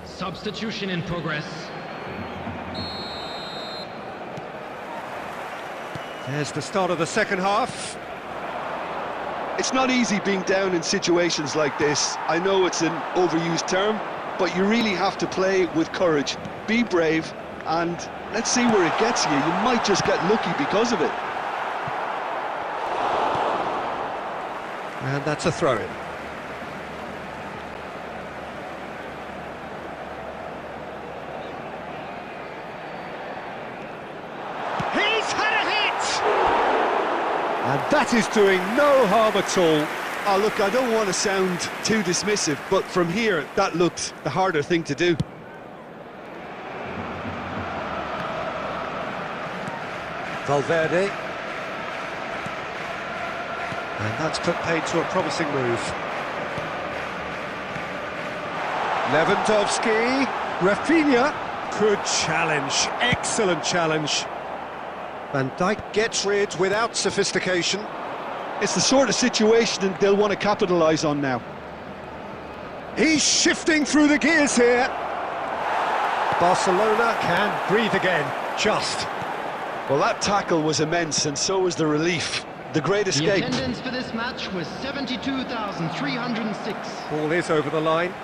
[SPEAKER 5] Substitution in progress.
[SPEAKER 3] There's the start of the second half.
[SPEAKER 4] It's not easy being down in situations like this. I know it's an overused term, but you really have to play with courage. Be brave, and let's see where it gets you. You might just get lucky because of it.
[SPEAKER 3] And that's a throw-in. And that is doing no harm at all.
[SPEAKER 4] Oh, look, I don't want to sound too dismissive, but from here, that looked the harder thing to do.
[SPEAKER 3] Valverde. And that's put paid to a promising move. Lewandowski. Rafinha. Good challenge. Excellent challenge. Van Dijk gets rid without sophistication.
[SPEAKER 4] It's the sort of situation they'll want to capitalise on now.
[SPEAKER 3] He's shifting through the gears here. Barcelona can breathe again, just.
[SPEAKER 4] Well, that tackle was immense, and so was the relief. The great escape.
[SPEAKER 5] The attendance for this match was 72,306.
[SPEAKER 3] Ball is over the line.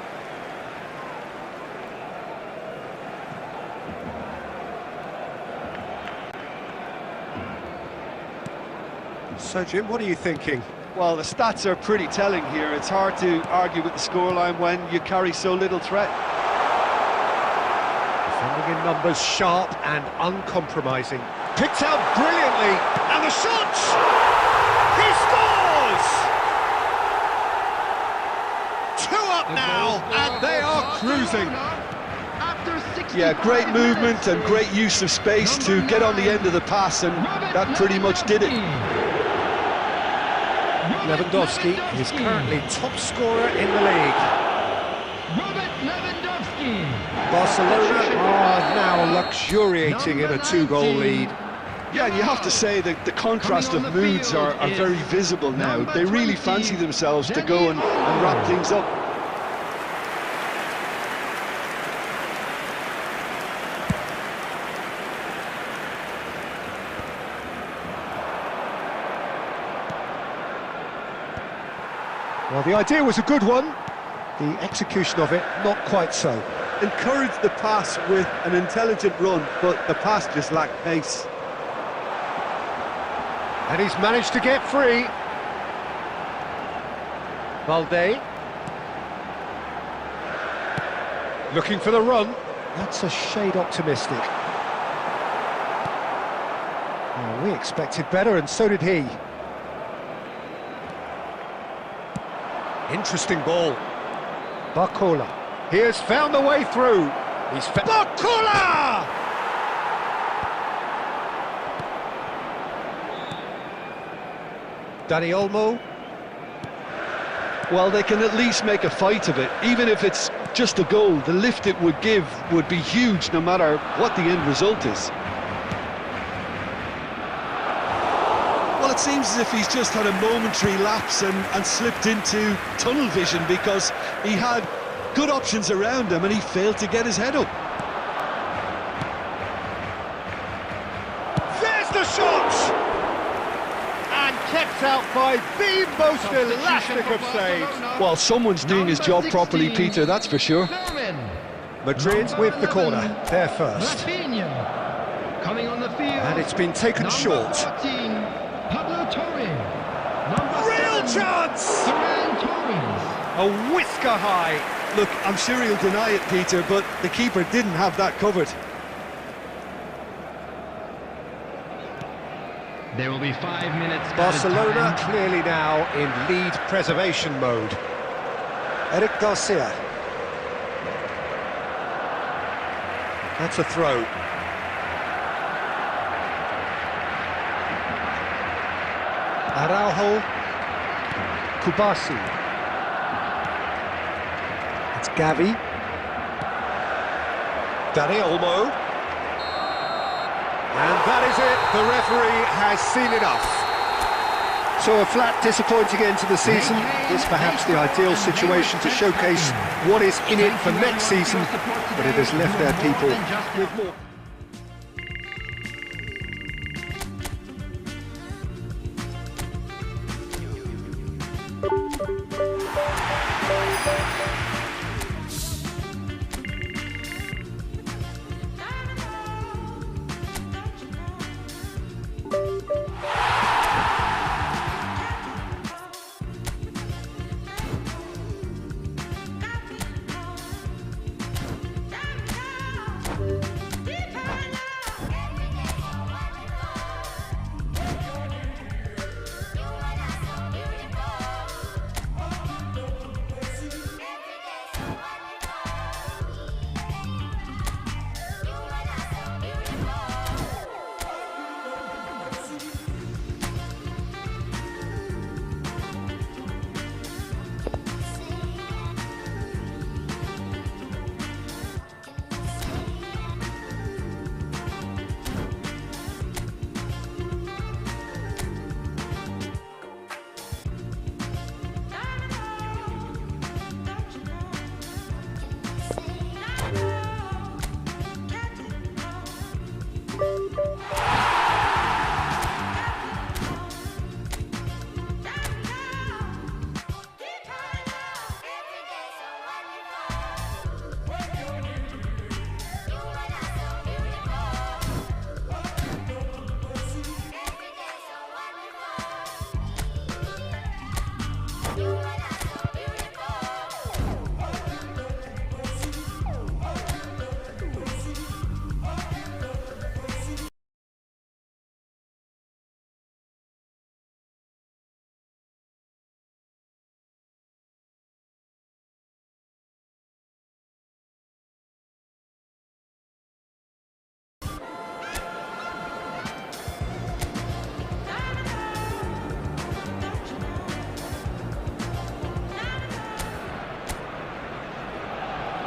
[SPEAKER 3] So, Jim, what are you thinking?
[SPEAKER 4] Well, the stats are pretty telling here. It's hard to argue with the scoreline when you carry so little threat.
[SPEAKER 3] Defending in numbers, sharp and uncompromising. Picked out brilliantly, and the shot! He scores! 2 up now, and they are cruising.
[SPEAKER 4] Yeah, great movement and great use of space to get on the end of the pass, and that pretty much did it.
[SPEAKER 3] Lewandowski is currently top scorer in the league. Barcelona are now luxuriating in a 2-goal lead.
[SPEAKER 4] Yeah, and you have to say that the contrast of moods are very visible now. They really fancy themselves to go and wrap things up.
[SPEAKER 3] Well, the idea was a good one. The execution of it, not quite so.
[SPEAKER 4] Encouraged the pass with an intelligent run, but the pass just lacked pace.
[SPEAKER 3] And he's managed to get free. Valde. Looking for the run. That's a shade optimistic. Oh, we expected better, and so did he. Interesting ball. Barcola. He has found the way through. He's Barcola! Dani Olmo.
[SPEAKER 4] Well, they can at least make a fight of it. Even if it's just a goal, the lift it would give would be huge no matter what the end result is. Well, it seems as if he's just had a momentary lapse and slipped into tunnel vision, because he had good options around him and he failed to get his head up.
[SPEAKER 3] There's the shot! And kept out by the most elastic of saves.
[SPEAKER 4] Well, someone's doing his job properly, Peter, that's for sure.
[SPEAKER 3] Madrid with the corner, they're first.
[SPEAKER 5] Coming on the field.
[SPEAKER 3] And it's been taken short.
[SPEAKER 5] 14, Pablo Torre.
[SPEAKER 3] Real chance! A whisker high.
[SPEAKER 4] Look, I'm sure he'll deny it, Peter, but the keeper didn't have that covered.
[SPEAKER 5] There will be 5 minutes.
[SPEAKER 3] Barcelona clearly now in lead preservation mode. Eric Garcia. That's a throw. Araujo. Kubasi. It's Gavi. Dani Olmo. And that is it, the referee has seen enough. So a flat, disappointing end to the season is perhaps the ideal situation to showcase what is in it for next season, but it has left their people with more.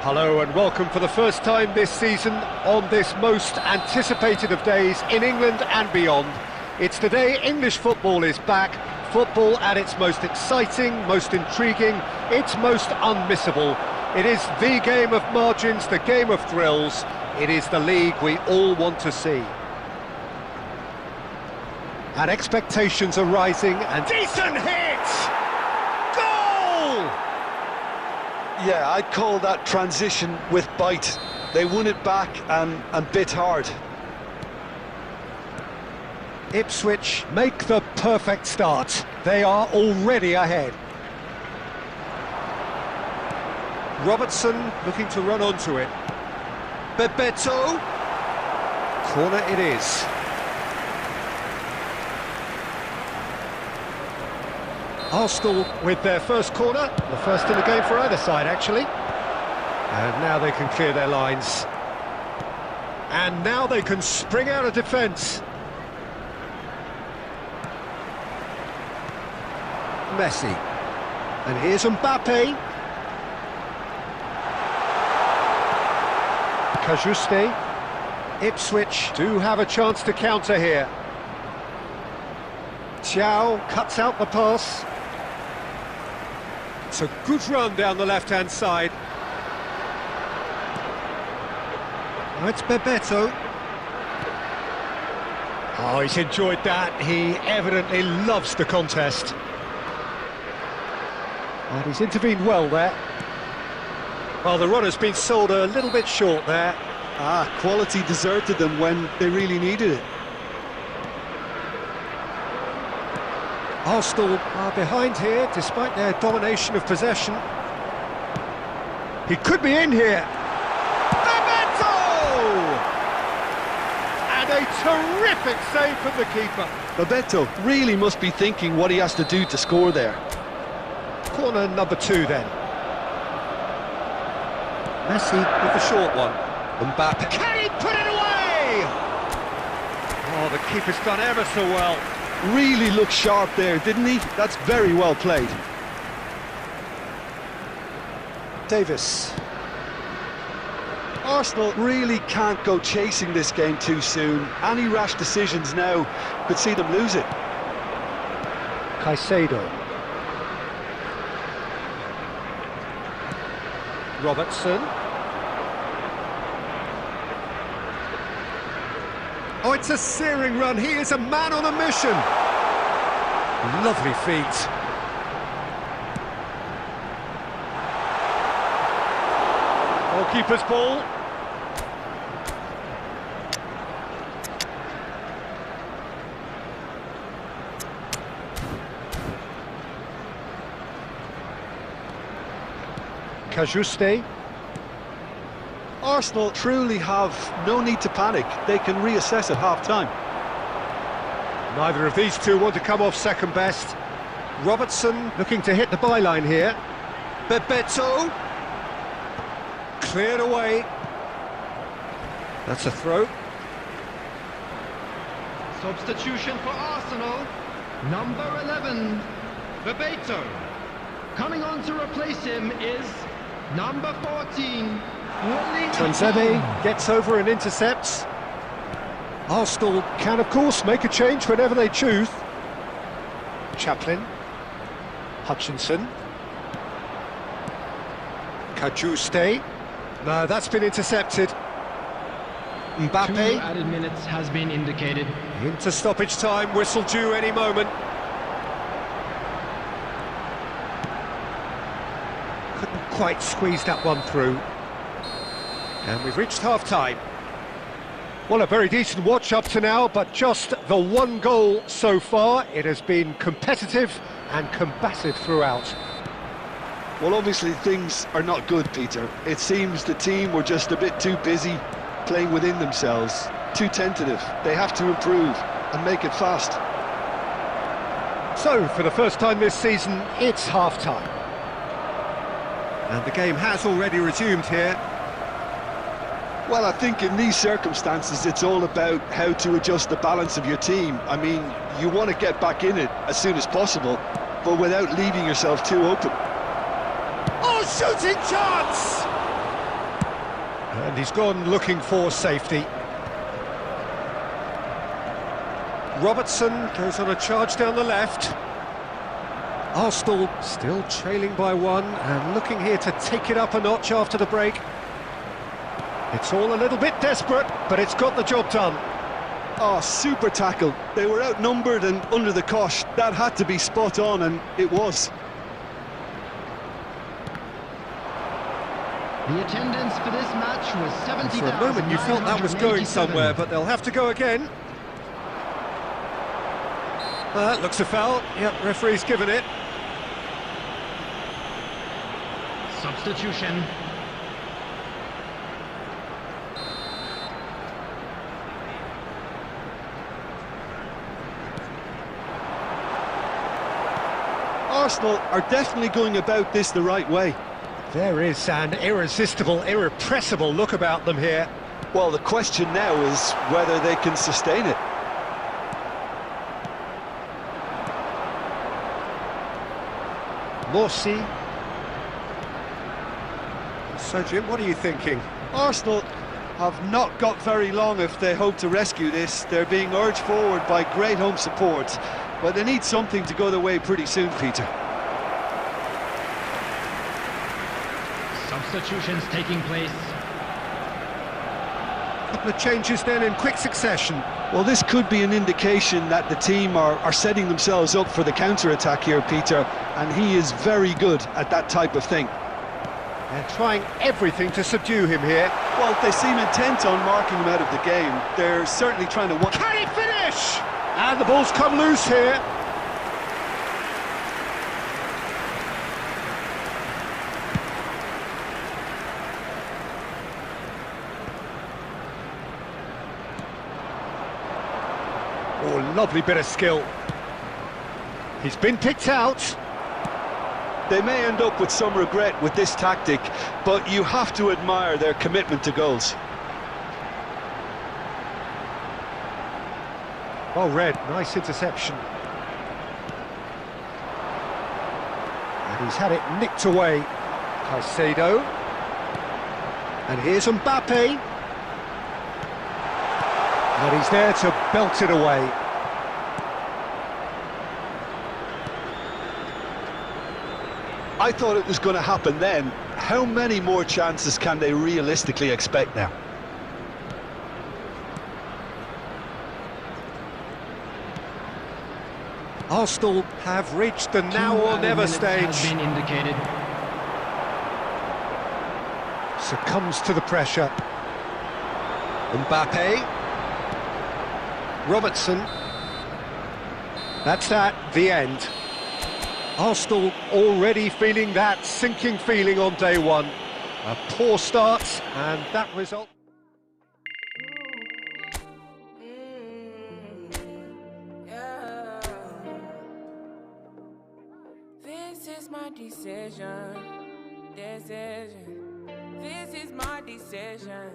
[SPEAKER 3] Hello and welcome for the first time this season on this most anticipated of days in England and beyond. It's the day English football is back, football at its most exciting, most intriguing, its most unmissable. It is the game of margins, the game of thrills. It is the league we all want to see. And expectations are rising and decent hit! Goal!
[SPEAKER 4] Yeah, I'd call that transition with bite. They won it back and bit hard.
[SPEAKER 3] Ipswich make the perfect start. They are already ahead. Robertson looking to run onto it. Bebeto. Corner it is. Arsenal with their first corner, the first in the game for either side actually. And now they can clear their lines. And now they can spring out of defence. Messi. And here's Mbappe. Cajuste. Ipswich do have a chance to counter here. Thiaw cuts out the pass. It's a good run down the left-hand side. Now it's Bebeto. Oh, he's enjoyed that. He evidently loves the contest. And he's intervened well there. Well, the runner's been sold a little bit short there.
[SPEAKER 4] Quality deserted them when they really needed it.
[SPEAKER 3] Arsenal are behind here, despite their domination of possession. He could be in here. Bebeto! And a terrific save from the keeper.
[SPEAKER 4] Bebeto really must be thinking what he has to do to score there.
[SPEAKER 3] Corner number 2 then. Messi with the short one. Mbappe. Can he put it away? Oh, the keeper's done ever so well.
[SPEAKER 4] Really looked sharp there, didn't he? That's very well played.
[SPEAKER 3] Davis.
[SPEAKER 4] Arsenal really can't go chasing this game too soon. Any rash decisions now could see them lose it.
[SPEAKER 3] Caicedo. Robertson. Oh, it's a searing run. He is a man on a mission. Lovely feet. Goalkeeper's ball. Cajuste.
[SPEAKER 4] Arsenal truly have no need to panic. They can reassess at half-time.
[SPEAKER 3] Neither of these two want to come off second best. Robertson looking to hit the byline here. Bebeto. Cleared away. That's a throw.
[SPEAKER 5] Substitution for Arsenal. Number 11, Bebeto. Coming on to replace him is number 14,
[SPEAKER 3] Tuanzebe gets over and intercepts. Arsenal can, of course, make a change whenever they choose. Chaplin. Hutchinson. Cajuste. No, that's been intercepted. Mbappe.
[SPEAKER 5] 2 added minutes has been indicated.
[SPEAKER 3] Into stoppage time, whistle due any moment. Couldn't quite squeeze that one through. And we've reached half-time. Well, a very decent watch up to now, but just the one goal so far. It has been competitive and combative throughout.
[SPEAKER 4] Well, obviously things are not good, Peter. It seems the team were just a bit too busy playing within themselves, too tentative. They have to improve and make it fast.
[SPEAKER 3] So, for the first time this season, it's half-time. And the game has already resumed here.
[SPEAKER 4] Well, I think in these circumstances, it's all about how to adjust the balance of your team. I mean, you want to get back in it as soon as possible, but without leaving yourself too open.
[SPEAKER 3] Oh, shooting chance! And he's gone looking for safety. Robertson goes on a charge down the left. Arsenal still trailing by 1 and looking here to take it up a notch after the break. It's all a little bit desperate, but it's got the job done.
[SPEAKER 4] Oh, super tackle. They were outnumbered and under the cosh. That had to be spot on, and it was.
[SPEAKER 5] The attendance for this match was 70,000.
[SPEAKER 3] For a moment you felt that was going somewhere, but they'll have to go again. Looks a foul. Yep, referee's given it.
[SPEAKER 5] Substitution.
[SPEAKER 4] Arsenal are definitely going about this the right way.
[SPEAKER 3] There is an irresistible, irrepressible look about them here.
[SPEAKER 4] Well, the question now is whether they can sustain it.
[SPEAKER 3] Morsi. So, Jim, what are you thinking?
[SPEAKER 4] Arsenal have not got very long if they hope to rescue this. They're being urged forward by great home support, but they need something to go their way pretty soon, Peter.
[SPEAKER 5] Substitutions taking place.
[SPEAKER 3] Couple of changes then in quick succession.
[SPEAKER 4] Well, this could be an indication that the team are setting themselves up for the counter-attack here, Peter, and he is very good at that type of thing.
[SPEAKER 3] They're trying everything to subdue him here.
[SPEAKER 4] Well, they seem intent on marking him out of the game. They're certainly trying to...
[SPEAKER 3] Can he finish? And the ball's come loose here. Oh, lovely bit of skill. He's been picked out.
[SPEAKER 4] They may end up with some regret with this tactic, but you have to admire their commitment to goals.
[SPEAKER 3] Well read, nice interception. And he's had it nicked away. Caicedo. And here's Mbappe. And he's there to belt it away.
[SPEAKER 4] I thought it was going to happen then. How many more chances can they realistically expect now?
[SPEAKER 3] Arsenal have reached the now or never stage.
[SPEAKER 5] Has been indicated.
[SPEAKER 3] Succumbs to the pressure. Mbappe. Robertson. That's that, the end. Arsenal already feeling that sinking feeling on day one. A poor start, and that result...
[SPEAKER 7] This is my decision. This is my decision.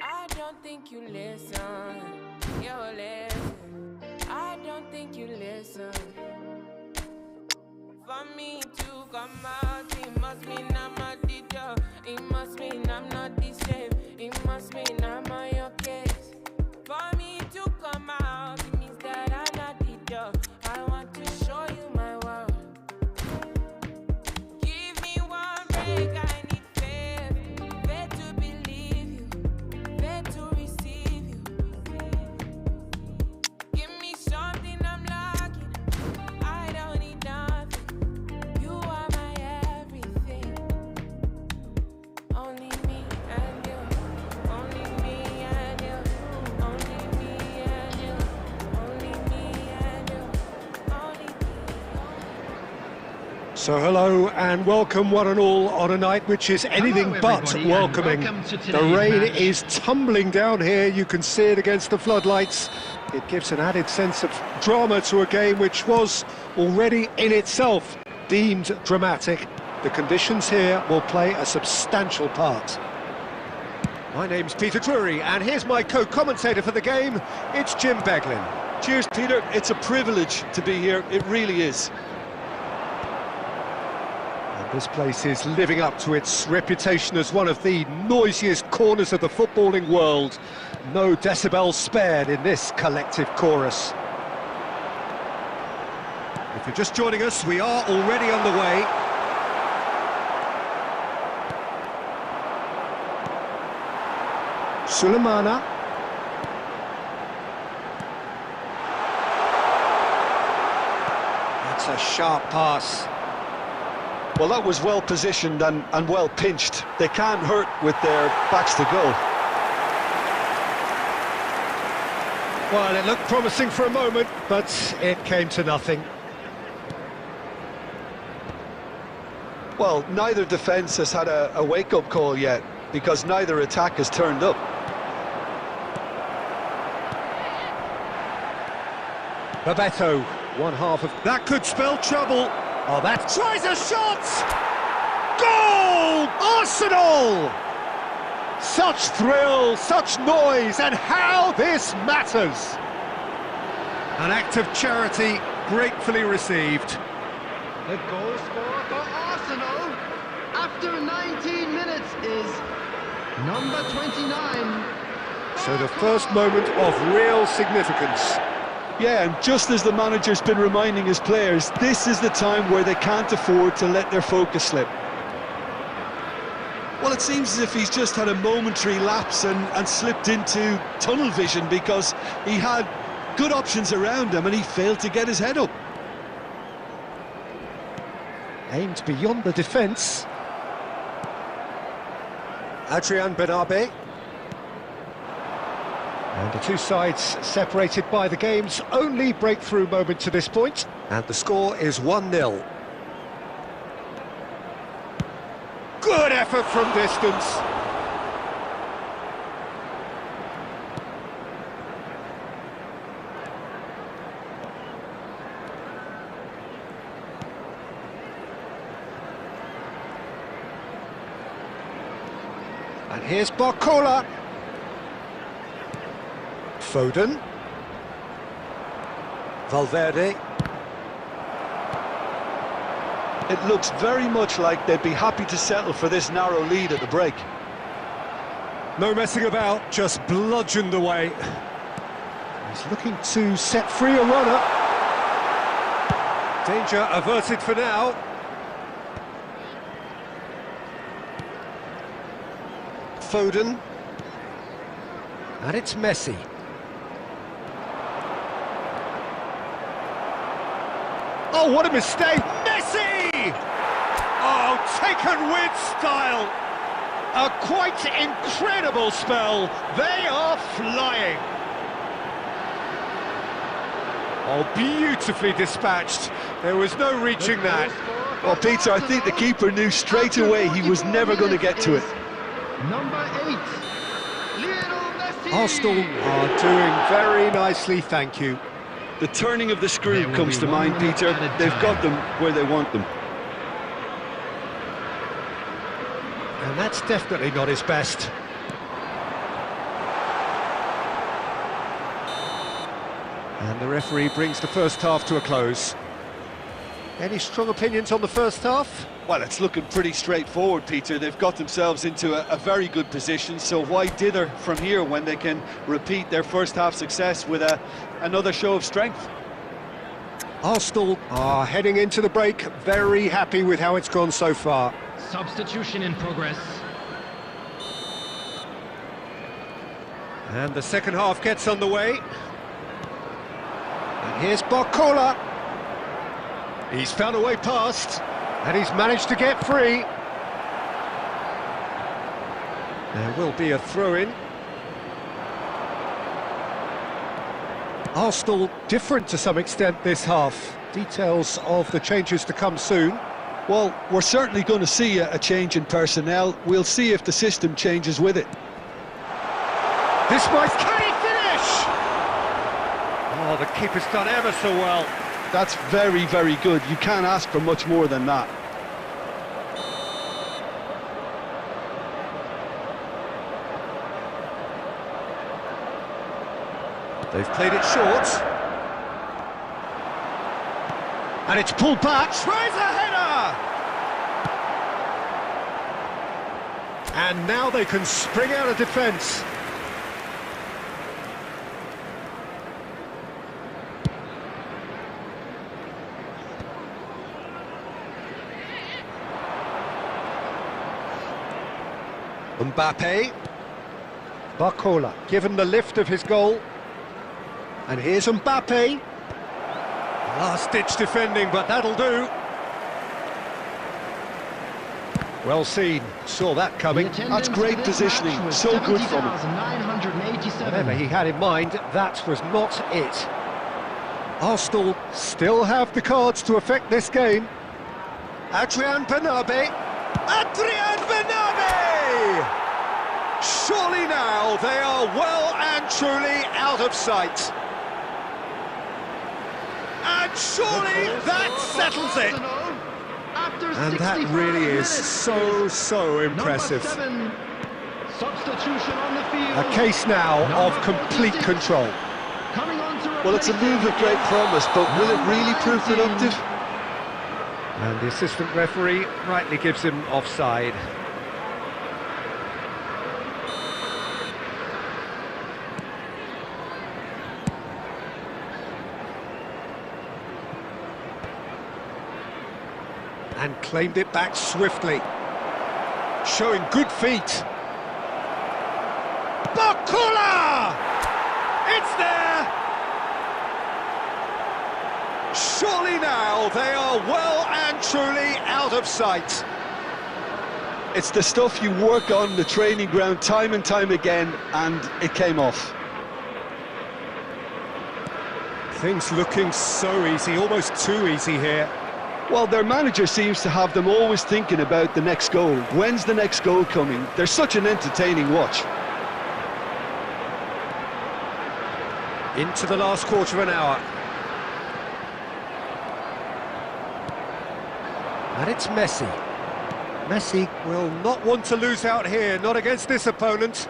[SPEAKER 7] I don't think you listen. You listen. I don't think you listen. For me to come out, it must mean I'm a teacher. It must mean I'm not the same. It must mean I'm on your case. For me to come out, it means that I'm not the teacher. I want to show you my world. Give me one break, I need faith. Faith to believe you, faith to receive you. Give me something I'm lacking. I don't need nothing. You are my everything. Only me and you. Only me and you. Only me and you. Only me and you. Only me.
[SPEAKER 3] So hello and welcome one and all on a night which is anything but
[SPEAKER 5] everybody, and
[SPEAKER 3] welcoming.
[SPEAKER 5] welcome to
[SPEAKER 3] The
[SPEAKER 5] today's
[SPEAKER 3] rain
[SPEAKER 5] match.
[SPEAKER 3] is tumbling down here, you can see it against the floodlights. It gives an added sense of drama to a game which was already in itself deemed dramatic. The conditions here will play a substantial part. My name's Peter Drury and here's my co-commentator for the game, it's Jim Beglin.
[SPEAKER 4] Cheers, Peter. It's a privilege to be here. It really is.
[SPEAKER 3] This place is living up to its reputation as one of the noisiest corners of the footballing world. No decibels spared in this collective chorus. If you're just joining us, we are already underway. Sulemana. That's a sharp pass.
[SPEAKER 4] Well, that was well positioned and well pinched. They can't hurt with their backs to goal.
[SPEAKER 3] Well, it looked promising for a moment, but it came to nothing.
[SPEAKER 4] Well, neither defence has had a wake-up call yet, because neither attack has turned up.
[SPEAKER 3] Bebeto. One half of... That could spell trouble. Oh, that... Tries a shot! Goal! Arsenal! Such thrill, such noise, and how this matters! An act of charity gratefully received.
[SPEAKER 5] The goal scorer for Arsenal after 19 minutes is number 29.
[SPEAKER 3] So the first moment of real significance.
[SPEAKER 4] Yeah, and just as the manager's been reminding his players, this is the time where they can't afford to let their focus slip. Well, it seems as if he's just had a momentary lapse and slipped into tunnel vision, because he had good options around him and he failed to get his head up.
[SPEAKER 3] Aimed beyond the defence. Adrian Benabe. And the two sides separated by the game's only breakthrough moment to this point. And the score is 1-0. Good effort from distance. And here's Barcola. Foden. Valverde.
[SPEAKER 4] It looks very much like they'd be happy to settle for this narrow lead at the break.
[SPEAKER 3] No messing about, just bludgeoned away. He's looking to set free a runner. Danger averted for now. Foden. And it's Messi. Oh, what a mistake! Messi! Oh, taken with style. A quite incredible spell. They are flying. Oh, beautifully dispatched. There was no reaching that.
[SPEAKER 4] Well, Peter, I think the keeper knew straight away he was never going to get to it.
[SPEAKER 5] Number 8, Lionel Messi.
[SPEAKER 3] Arsenal are doing very nicely, thank you.
[SPEAKER 4] The turning of the screw comes to mind, Peter. They've got them where they want them.
[SPEAKER 3] And that's definitely not his best. And the referee brings the first half to a close. Any strong opinions on the first half?
[SPEAKER 4] Well, it's looking pretty straightforward, Peter. They've got themselves into a very good position, so why dither from here when they can repeat their first half success with another show of strength?
[SPEAKER 3] Arsenal are heading into the break, very happy with how it's gone so far.
[SPEAKER 5] Substitution in progress.
[SPEAKER 3] And the second half gets underway. And here's Barcola. He's found a way past, and he's managed to get free. There will be a throw-in. Arsenal different to some extent this half. Details of the changes to come soon.
[SPEAKER 4] Well, we're certainly going to see a change in personnel. We'll see if the system changes with it.
[SPEAKER 3] This might... Can he finish? Oh, the keeper's done ever so well.
[SPEAKER 4] That's very, very good. You can't ask for much more than that.
[SPEAKER 3] They've played it short. And it's pulled back. Tries a header! And now they can spring out of defence. Mbappe. Barcola, given the lift of his goal. And here's Mbappe. Last-ditch defending, but that'll do. Well seen, saw that coming.
[SPEAKER 4] That's great positioning, so good from him.
[SPEAKER 3] Whatever he had in mind, that was not it. Arsenal still have the cards to affect this game. Adrian Benabe. Adrian Benabe! Surely now they are well and truly out of sight. And surely that settles it. And that really is so impressive.
[SPEAKER 5] Substitution on the field.
[SPEAKER 3] A case now of complete control.
[SPEAKER 4] Well, it's a move of great promise, but will it really prove productive?
[SPEAKER 3] And the assistant referee rightly gives him offside. And claimed it back swiftly. Showing good feet. Bakula! It's there! Surely now they are well and truly out of sight.
[SPEAKER 4] It's the stuff you work on the training ground time and time again, and it came off.
[SPEAKER 3] Things looking so easy, almost too easy here.
[SPEAKER 4] Well, their manager seems to have them always thinking about the next goal. When's the next goal coming? They're such an entertaining watch.
[SPEAKER 3] Into the last quarter of an hour. And it's Messi. Messi will not want to lose out here, not against this opponent.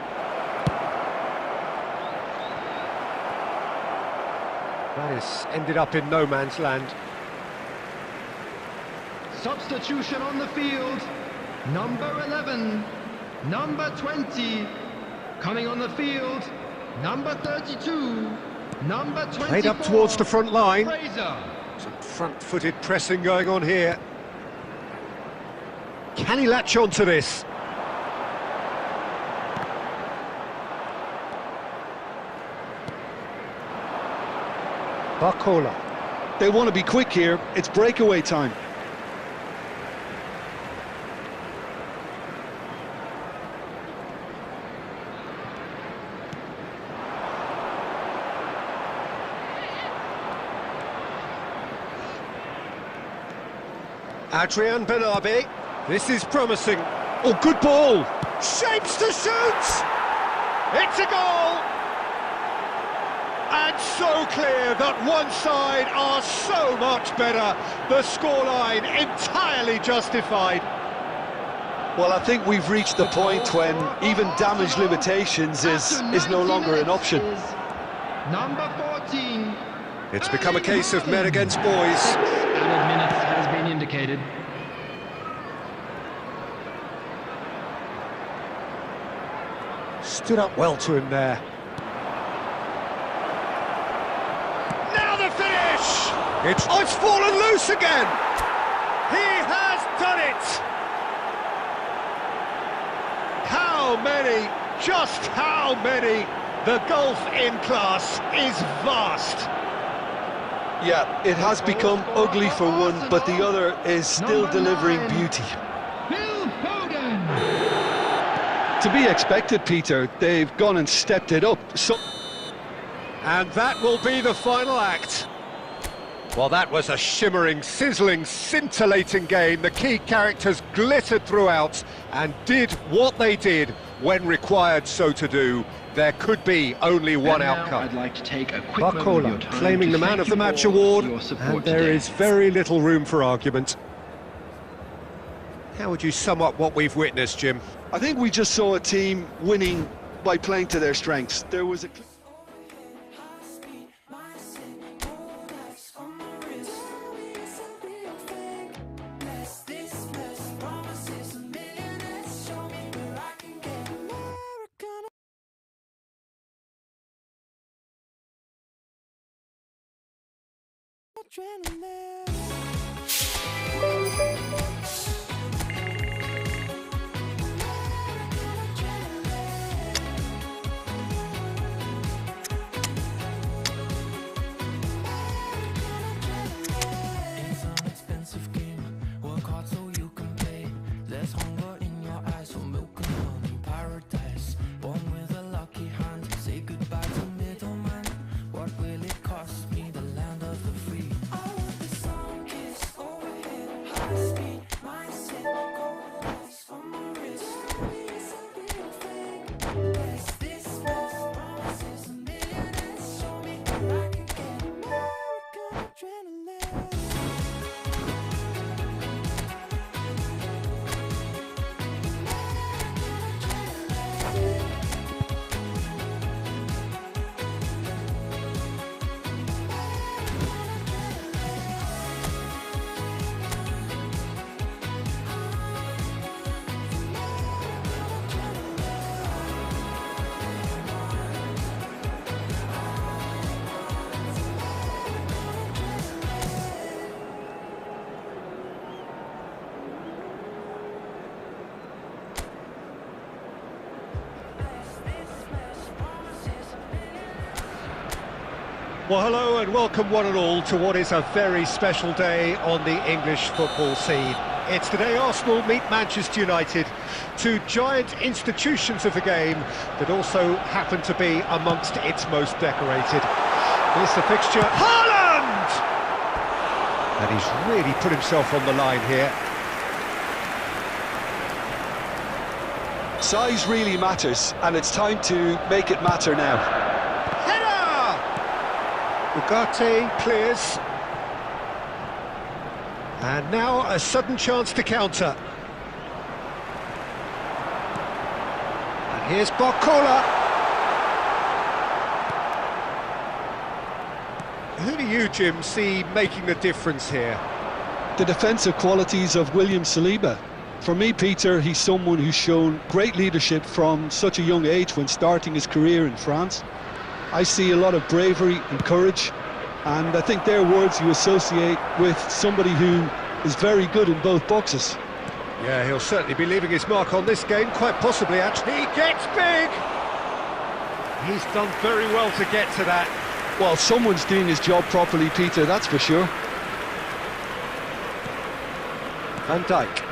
[SPEAKER 3] That has ended up in no man's land.
[SPEAKER 5] Substitution on the field. Number 11, number 20. Coming on the field, number 32, number 24.
[SPEAKER 3] Played up towards the front line.
[SPEAKER 5] Fraser.
[SPEAKER 3] Some front-footed pressing going on here. Can he latch on to this? Bakula.
[SPEAKER 4] They want to be quick here. It's breakaway time.
[SPEAKER 3] Adrian Benabe. This is promising.
[SPEAKER 4] Oh, good ball!
[SPEAKER 3] Shapes to shoot! It's a goal! And so clear that one side are so much better. The scoreline entirely justified.
[SPEAKER 4] Well, I think we've reached the point when even damage limitations is no longer an option.
[SPEAKER 5] Number 14.
[SPEAKER 3] It's become a case of men against boys.
[SPEAKER 5] Added minutes has been indicated.
[SPEAKER 3] Stood up well to him there. Now the finish! It's fallen loose again! He has done it! How many, just how many? The gulf in class is vast.
[SPEAKER 4] Yeah, it has become ugly for one, but the other is still delivering beauty. To be expected, Peter. They've gone and stepped it up.
[SPEAKER 3] And that will be the final act. Well, that was a shimmering, sizzling, scintillating game. The key characters glittered throughout and did what they did when required so to do. There could be only one outcome.
[SPEAKER 5] I'd like to take a quick moment of your
[SPEAKER 3] Bakula
[SPEAKER 5] time
[SPEAKER 3] claiming
[SPEAKER 5] to
[SPEAKER 3] the man
[SPEAKER 5] thank
[SPEAKER 3] of the
[SPEAKER 5] you
[SPEAKER 3] match
[SPEAKER 5] all
[SPEAKER 3] award,
[SPEAKER 5] for your support
[SPEAKER 3] and there
[SPEAKER 5] today.
[SPEAKER 3] is very little room for argument. How would you sum up what we've witnessed, Jim?
[SPEAKER 4] I think we just saw a team winning by playing to their strengths. There was a...
[SPEAKER 1] It's an expensive game. Work hard so you can pay. There's hunger in your eyes for milk and honey. Paradise, born with a lucky hand. Say goodbye to middleman. What will it cost me? The land of the free. I want the sun kiss overhead. High speed, mindset, gold ice on my wrist. It's a real thing. Yes, this best promises a millionaires. Show me where I can get American adrenaline.
[SPEAKER 3] Well, hello and welcome one and all to what is a very special day on the English football scene. It's the day Arsenal meet Manchester United, two giant institutions of the game that also happen to be amongst its most decorated. Here's the fixture, Haaland! And he's really put himself on the line here.
[SPEAKER 4] Size really matters, and it's time to make it matter now.
[SPEAKER 3] Header! Ugarte clears. And now a sudden chance to counter. And here's Barcola. Who do you, Jim, see making the difference here?
[SPEAKER 4] The defensive qualities of William Saliba. For me, Peter, he's someone who's shown great leadership from such a young age when starting his career in France. I see a lot of bravery and courage, and I think they're words you associate with somebody who is very good in both boxes.
[SPEAKER 3] Yeah, he'll certainly be leaving his mark on this game, quite possibly, actually. He gets big! He's done very well to get to that.
[SPEAKER 4] Well, someone's doing his job properly, Peter, that's for sure.
[SPEAKER 3] Van Dijk.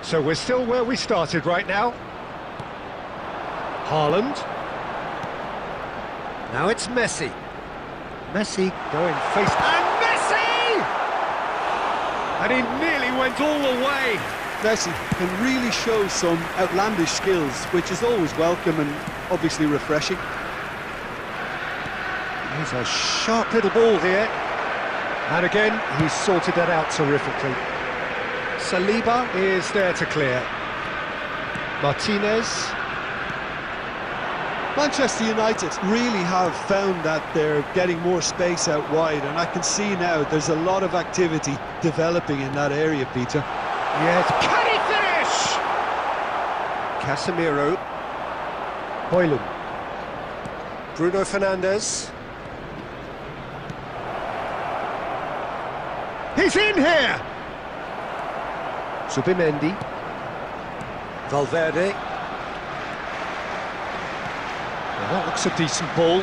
[SPEAKER 3] So we're still where we started right now. Haaland. Now it's Messi. Messi going face... And Messi! And he nearly went all the way.
[SPEAKER 4] Messi can really show some outlandish skills, which is always welcome and obviously refreshing.
[SPEAKER 3] He's a sharp little ball here. And again, he's sorted that out terrifically. Saliba is there to clear. Martinez.
[SPEAKER 4] Manchester United really have found that they're getting more space out wide, and I can see now there's a lot of activity developing in that area, Peter.
[SPEAKER 3] Yes, can he finish? Casemiro. Højlund. Bruno Fernandes. He's in here! Subimendi. Valverde. Well, that looks a decent ball.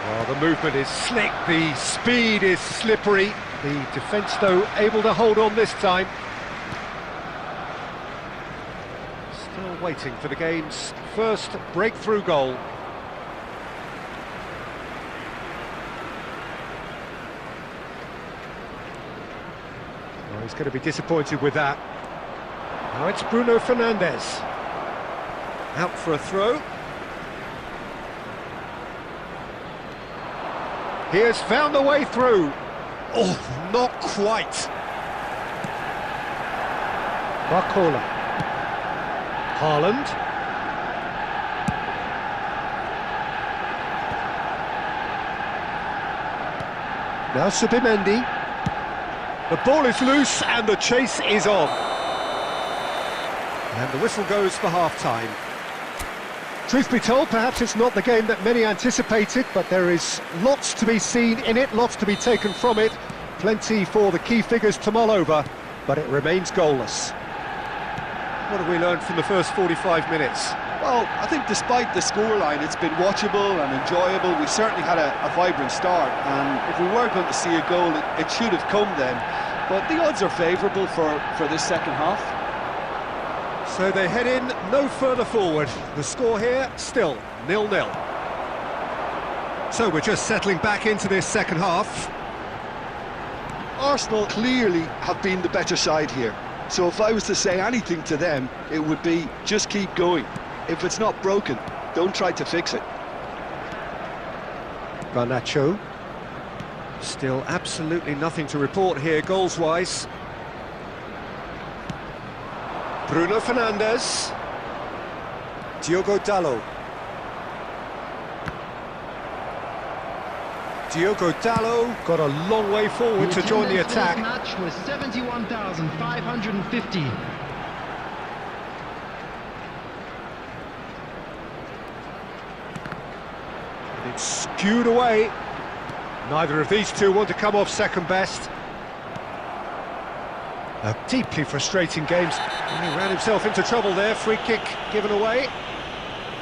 [SPEAKER 3] Well, the movement is slick, the speed is slippery. The defence, though, able to hold on this time. Still waiting for the game's first breakthrough goal. Well, he's going to be disappointed with that. Now it's Bruno Fernandes. Out for a throw. He has found the way through. Oh, not quite. Barcola. Haaland. Now Subimendi. The ball is loose and the chase is on. And the whistle goes for half-time. Truth be told, perhaps it's not the game that many anticipated, but there is lots to be seen in it, lots to be taken from it. Plenty for the key figures to mull over, but it remains goalless. What have we learned from the first 45 minutes?
[SPEAKER 4] Well, I think despite the scoreline, it's been watchable and enjoyable. We certainly had a vibrant start, and if we were going to see a goal, it should have come then. But the odds are favourable for this second half.
[SPEAKER 3] So they head in no further forward. The score here, still 0-0. So we're just settling back into this second half.
[SPEAKER 4] Arsenal clearly have been the better side here. So if I was to say anything to them, it would be just keep going. If it's not broken, don't try to fix it.
[SPEAKER 3] Garnacho. Still absolutely nothing to report here goals-wise. Bruno Fernandes. Diogo Dalot. Diogo Dalot got a long way forward to join the attack.
[SPEAKER 5] The match was 71,550.
[SPEAKER 3] It's skewed away. Neither of these two want to come off second best. A deeply frustrating game. And he ran himself into trouble there. Free kick given away.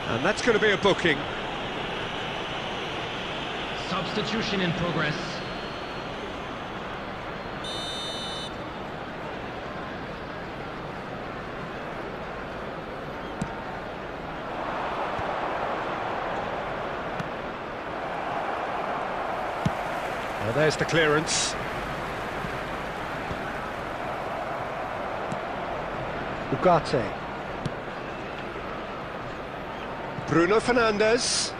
[SPEAKER 3] And that's going to be a booking.
[SPEAKER 5] Substitution in progress.
[SPEAKER 3] Well, there's the clearance. Ugarte. Bruno Fernandes.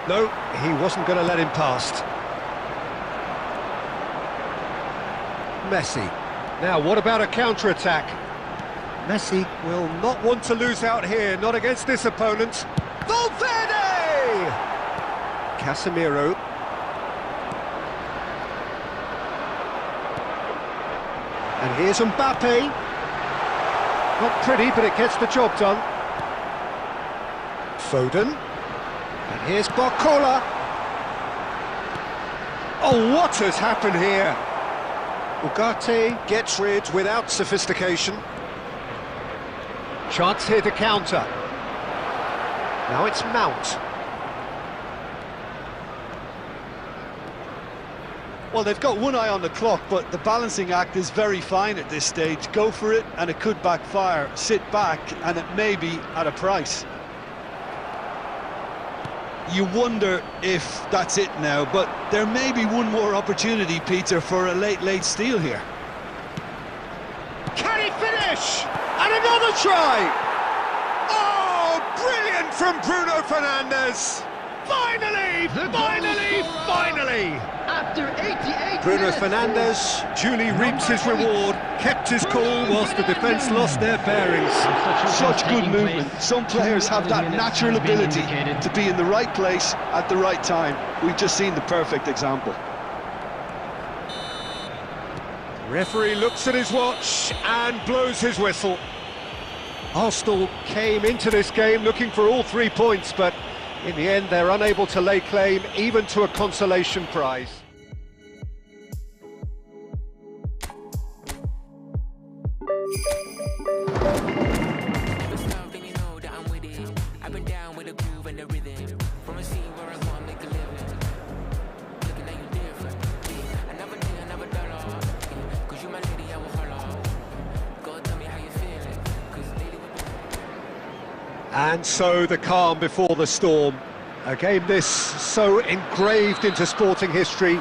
[SPEAKER 3] No, he wasn't going to let him past. Messi. Now, what about a counter-attack? Messi will not want to lose out here, not against this opponent. Valverde! Casemiro. And here's Mbappe. Not pretty, but it gets the job done. Foden. And here's Barcola. Oh, what has happened here? Ugarte gets rid without sophistication. Chance here to counter. Now it's Mount.
[SPEAKER 4] Well, they've got one eye on the clock, but the balancing act is very fine at this stage. Go for it, and it could backfire. Sit back, and it may be at a price. You wonder if that's it now, but there may be one more opportunity, Peter, for a late steal here.
[SPEAKER 3] Can he finish? And another try! Oh, brilliant from Bruno Fernandes! Finally! Finally!
[SPEAKER 5] After 88
[SPEAKER 3] Bruno
[SPEAKER 5] minutes.
[SPEAKER 3] Fernandes duly reaps his reward, kept his cool whilst the defence lost their bearings.
[SPEAKER 4] Such good movement. Some players have that natural ability to be in the right place at the right time. We've just seen the perfect example.
[SPEAKER 3] Referee looks at his watch and blows his whistle. Arsenal came into this game looking for all 3 points, but in the end they're unable to lay claim even to a consolation prize. And so the calm before the storm. A game this so engraved into sporting history.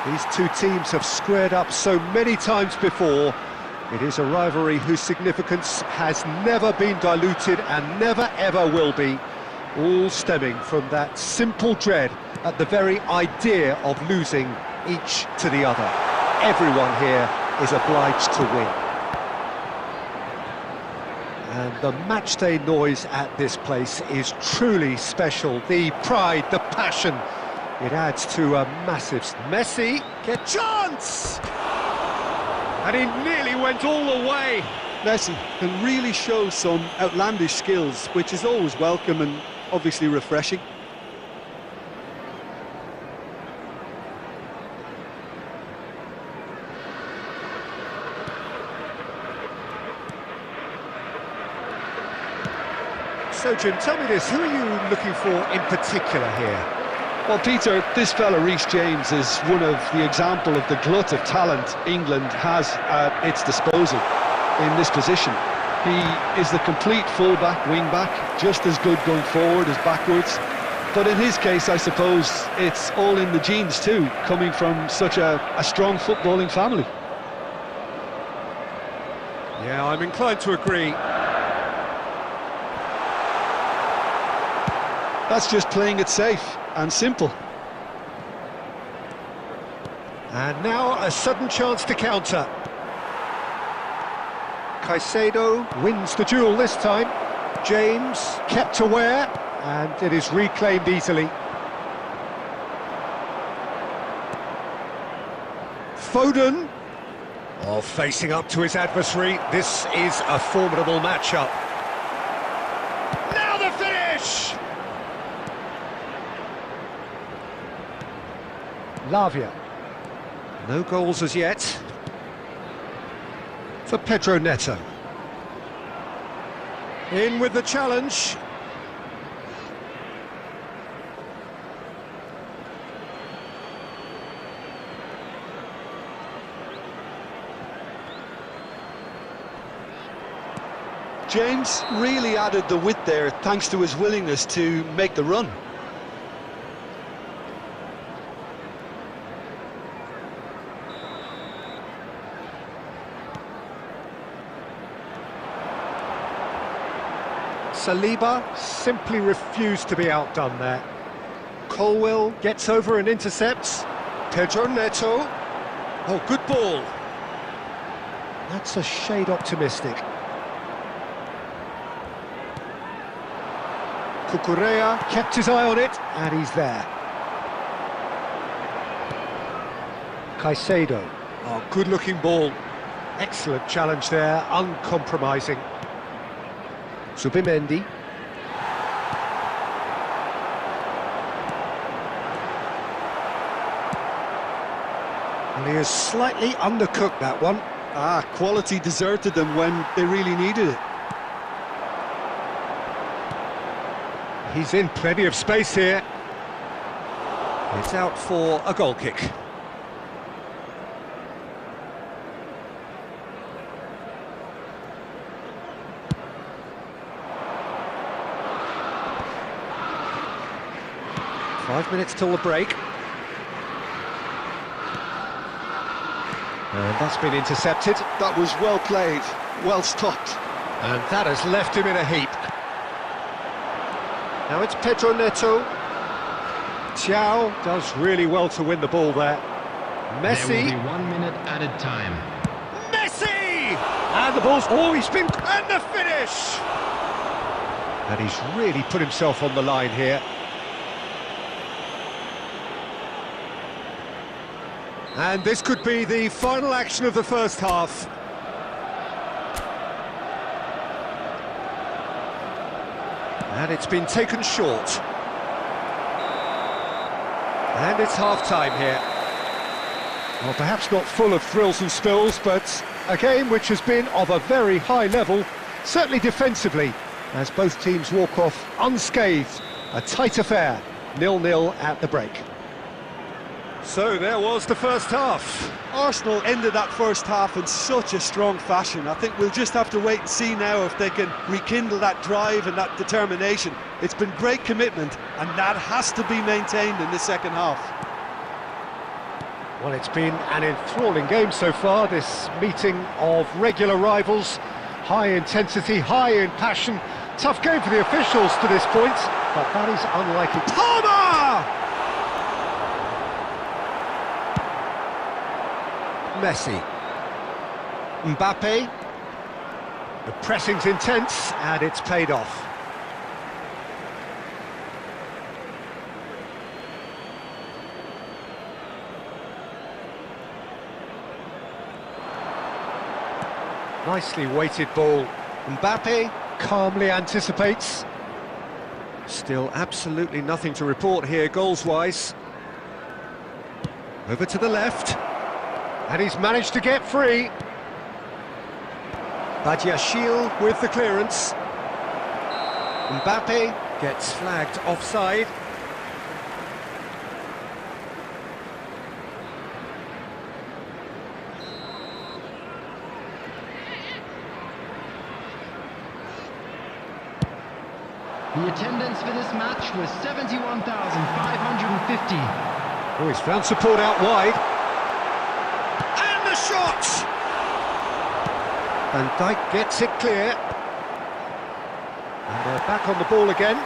[SPEAKER 3] These two teams have squared up so many times before. It is a rivalry whose significance has never been diluted and never ever will be. All stemming from that simple dread at the very idea of losing each to the other. Everyone here is obliged to win. And the matchday noise at this place is truly special. The pride, the passion, it adds to a massive... Messi, get chance! And he nearly went all the way.
[SPEAKER 4] Messi can really show some outlandish skills, which is always welcome and obviously refreshing.
[SPEAKER 3] So, Jim, tell me this, who are you looking for in particular here?
[SPEAKER 4] Well, Peter, this fella, Reece James, is one of the example of the glut of talent England has at its disposal in this position. He is the complete full-back, wing-back, just as good going forward as backwards. But in his case, I suppose, it's all in the genes too, coming from such a strong footballing family.
[SPEAKER 3] Yeah, I'm inclined to agree.
[SPEAKER 4] That's just playing it safe and simple.
[SPEAKER 3] And now a sudden chance to counter. Caicedo wins the duel this time. James kept aware, and it is reclaimed easily. Foden, facing up to his adversary. This is a formidable matchup. Now the finish! Lavia. No goals as yet. For Pedro Neto. In with the challenge.
[SPEAKER 4] James really added the width there thanks to his willingness to make the run.
[SPEAKER 3] Saliba simply refused to be outdone there. Colwill gets over and intercepts. Pedro Neto. Oh, good ball. That's a shade optimistic. Cucurella kept his eye on it, and he's there. Caicedo. Oh, good-looking ball. Excellent challenge there, uncompromising. Zubimendi. And he has slightly undercooked that one.
[SPEAKER 4] Quality deserted them when they really needed it.
[SPEAKER 3] He's in plenty of space here. It's out for a goal kick. Five minutes till the break. And that's been intercepted.
[SPEAKER 4] That was well played, well stopped.
[SPEAKER 3] And that has left him in a heap. Now it's Pedro Neto. Thiaw does really well to win the ball there. Messi.
[SPEAKER 5] There will be 1 minute added time.
[SPEAKER 3] Messi! And the ball's always been... And the finish! And he's really put himself on the line here. And this could be the final action of the first half. And it's been taken short. And it's half-time here. Well, perhaps not full of thrills and spills, but a game which has been of a very high level, certainly defensively, as both teams walk off unscathed. A tight affair, 0-0 at the break. So there was the first half.
[SPEAKER 4] Arsenal ended that first half in such a strong fashion. I think we'll just have to wait and see now if they can rekindle that drive and that determination. It's been great commitment, and that has to be maintained in the second half.
[SPEAKER 3] Well, it's been an enthralling game so far, this meeting of regular rivals. High intensity, high in passion. Tough game for the officials to this point, but that is unlikely. Palmer! Messi. Mbappe. The pressing's intense, and it's paid off. Nicely weighted ball. Mbappe calmly anticipates. Still absolutely nothing to report here goals-wise. Over to the left. And he's managed to get free. Badiashile with the clearance. Mbappe gets flagged offside.
[SPEAKER 5] The attendance for this match was 71,550.
[SPEAKER 3] Oh, he's found support out wide. And the shot! Van Dijk gets it clear. And they're back on the ball again.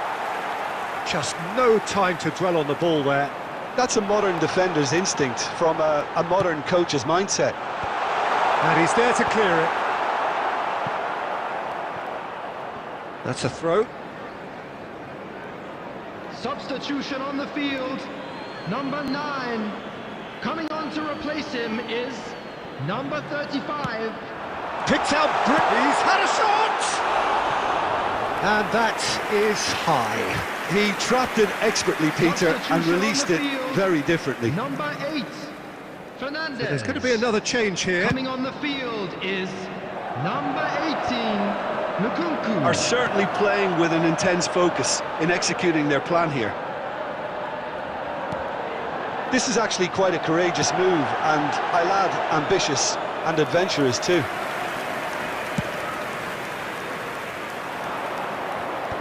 [SPEAKER 3] Just no time to dwell on the ball there.
[SPEAKER 4] That's a modern defender's instinct from a modern coach's mindset.
[SPEAKER 3] And he's there to clear it. That's a throw.
[SPEAKER 5] Substitution on the field. Number 9. Coming on to replace him is number 35.
[SPEAKER 3] Picked out Brit. He's had a shot! And that is high.
[SPEAKER 4] He trapped it expertly, Peter, and released it very differently.
[SPEAKER 5] Number 8, Fernandez.
[SPEAKER 3] There's going to be another change here.
[SPEAKER 5] Coming on the field is number 18, Nkunku.
[SPEAKER 4] Are certainly playing with an intense focus in executing their plan here. This is actually quite a courageous move, and I lad ambitious and adventurous too.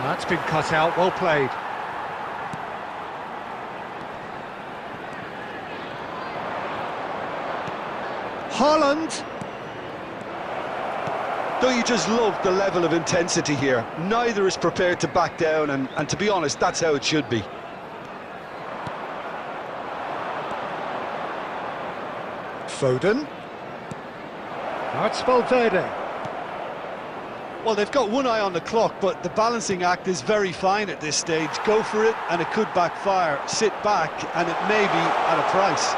[SPEAKER 3] That's been cut out, well played. Haaland.
[SPEAKER 4] Don't you just love the level of intensity here? Neither is prepared to back down, and to be honest, that's how it should be.
[SPEAKER 3] Foden. Now it's Valverde.
[SPEAKER 4] Well, they've got one eye on the clock, but the balancing act is very fine at this stage. Go for it, and it could backfire. Sit back, and it may be at a price.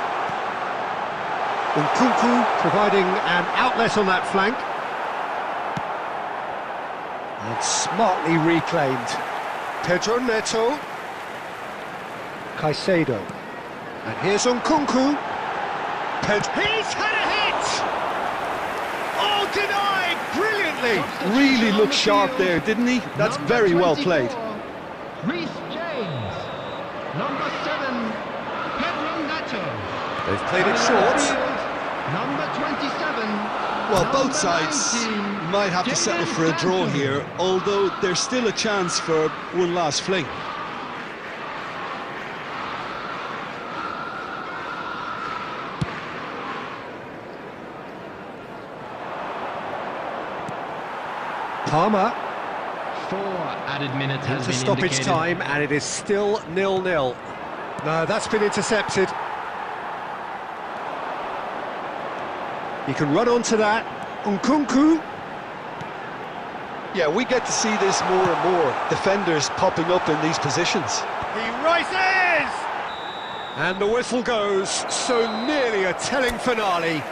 [SPEAKER 3] Nkunku providing an outlet on that flank. And smartly reclaimed. Pedro Neto. Caicedo. And here's Nkunku. He's had a hit! Oh, denied brilliantly!
[SPEAKER 4] Really looked sharp there, didn't he? That's
[SPEAKER 5] Number
[SPEAKER 4] very well
[SPEAKER 5] 24,
[SPEAKER 4] played.
[SPEAKER 5] Reece James. Number 7, Pedro Neto.
[SPEAKER 3] They've played it
[SPEAKER 5] Coming on
[SPEAKER 3] short.
[SPEAKER 5] the field, number 27.
[SPEAKER 4] Well,
[SPEAKER 5] number
[SPEAKER 4] both sides
[SPEAKER 5] 19,
[SPEAKER 4] might have to settle for a draw
[SPEAKER 5] Jadon
[SPEAKER 4] here, although there's still a chance for one last fling.
[SPEAKER 3] Palmer.
[SPEAKER 5] 4 added minutes has
[SPEAKER 3] It's a
[SPEAKER 5] been
[SPEAKER 3] stoppage
[SPEAKER 5] indicated.
[SPEAKER 3] time, and it is still 0-0. No, that's been intercepted. He can run onto that. Nkunku.
[SPEAKER 4] Yeah, we get to see this more and more. Defenders popping up in these positions.
[SPEAKER 3] He rises! And the whistle goes. So nearly a telling finale.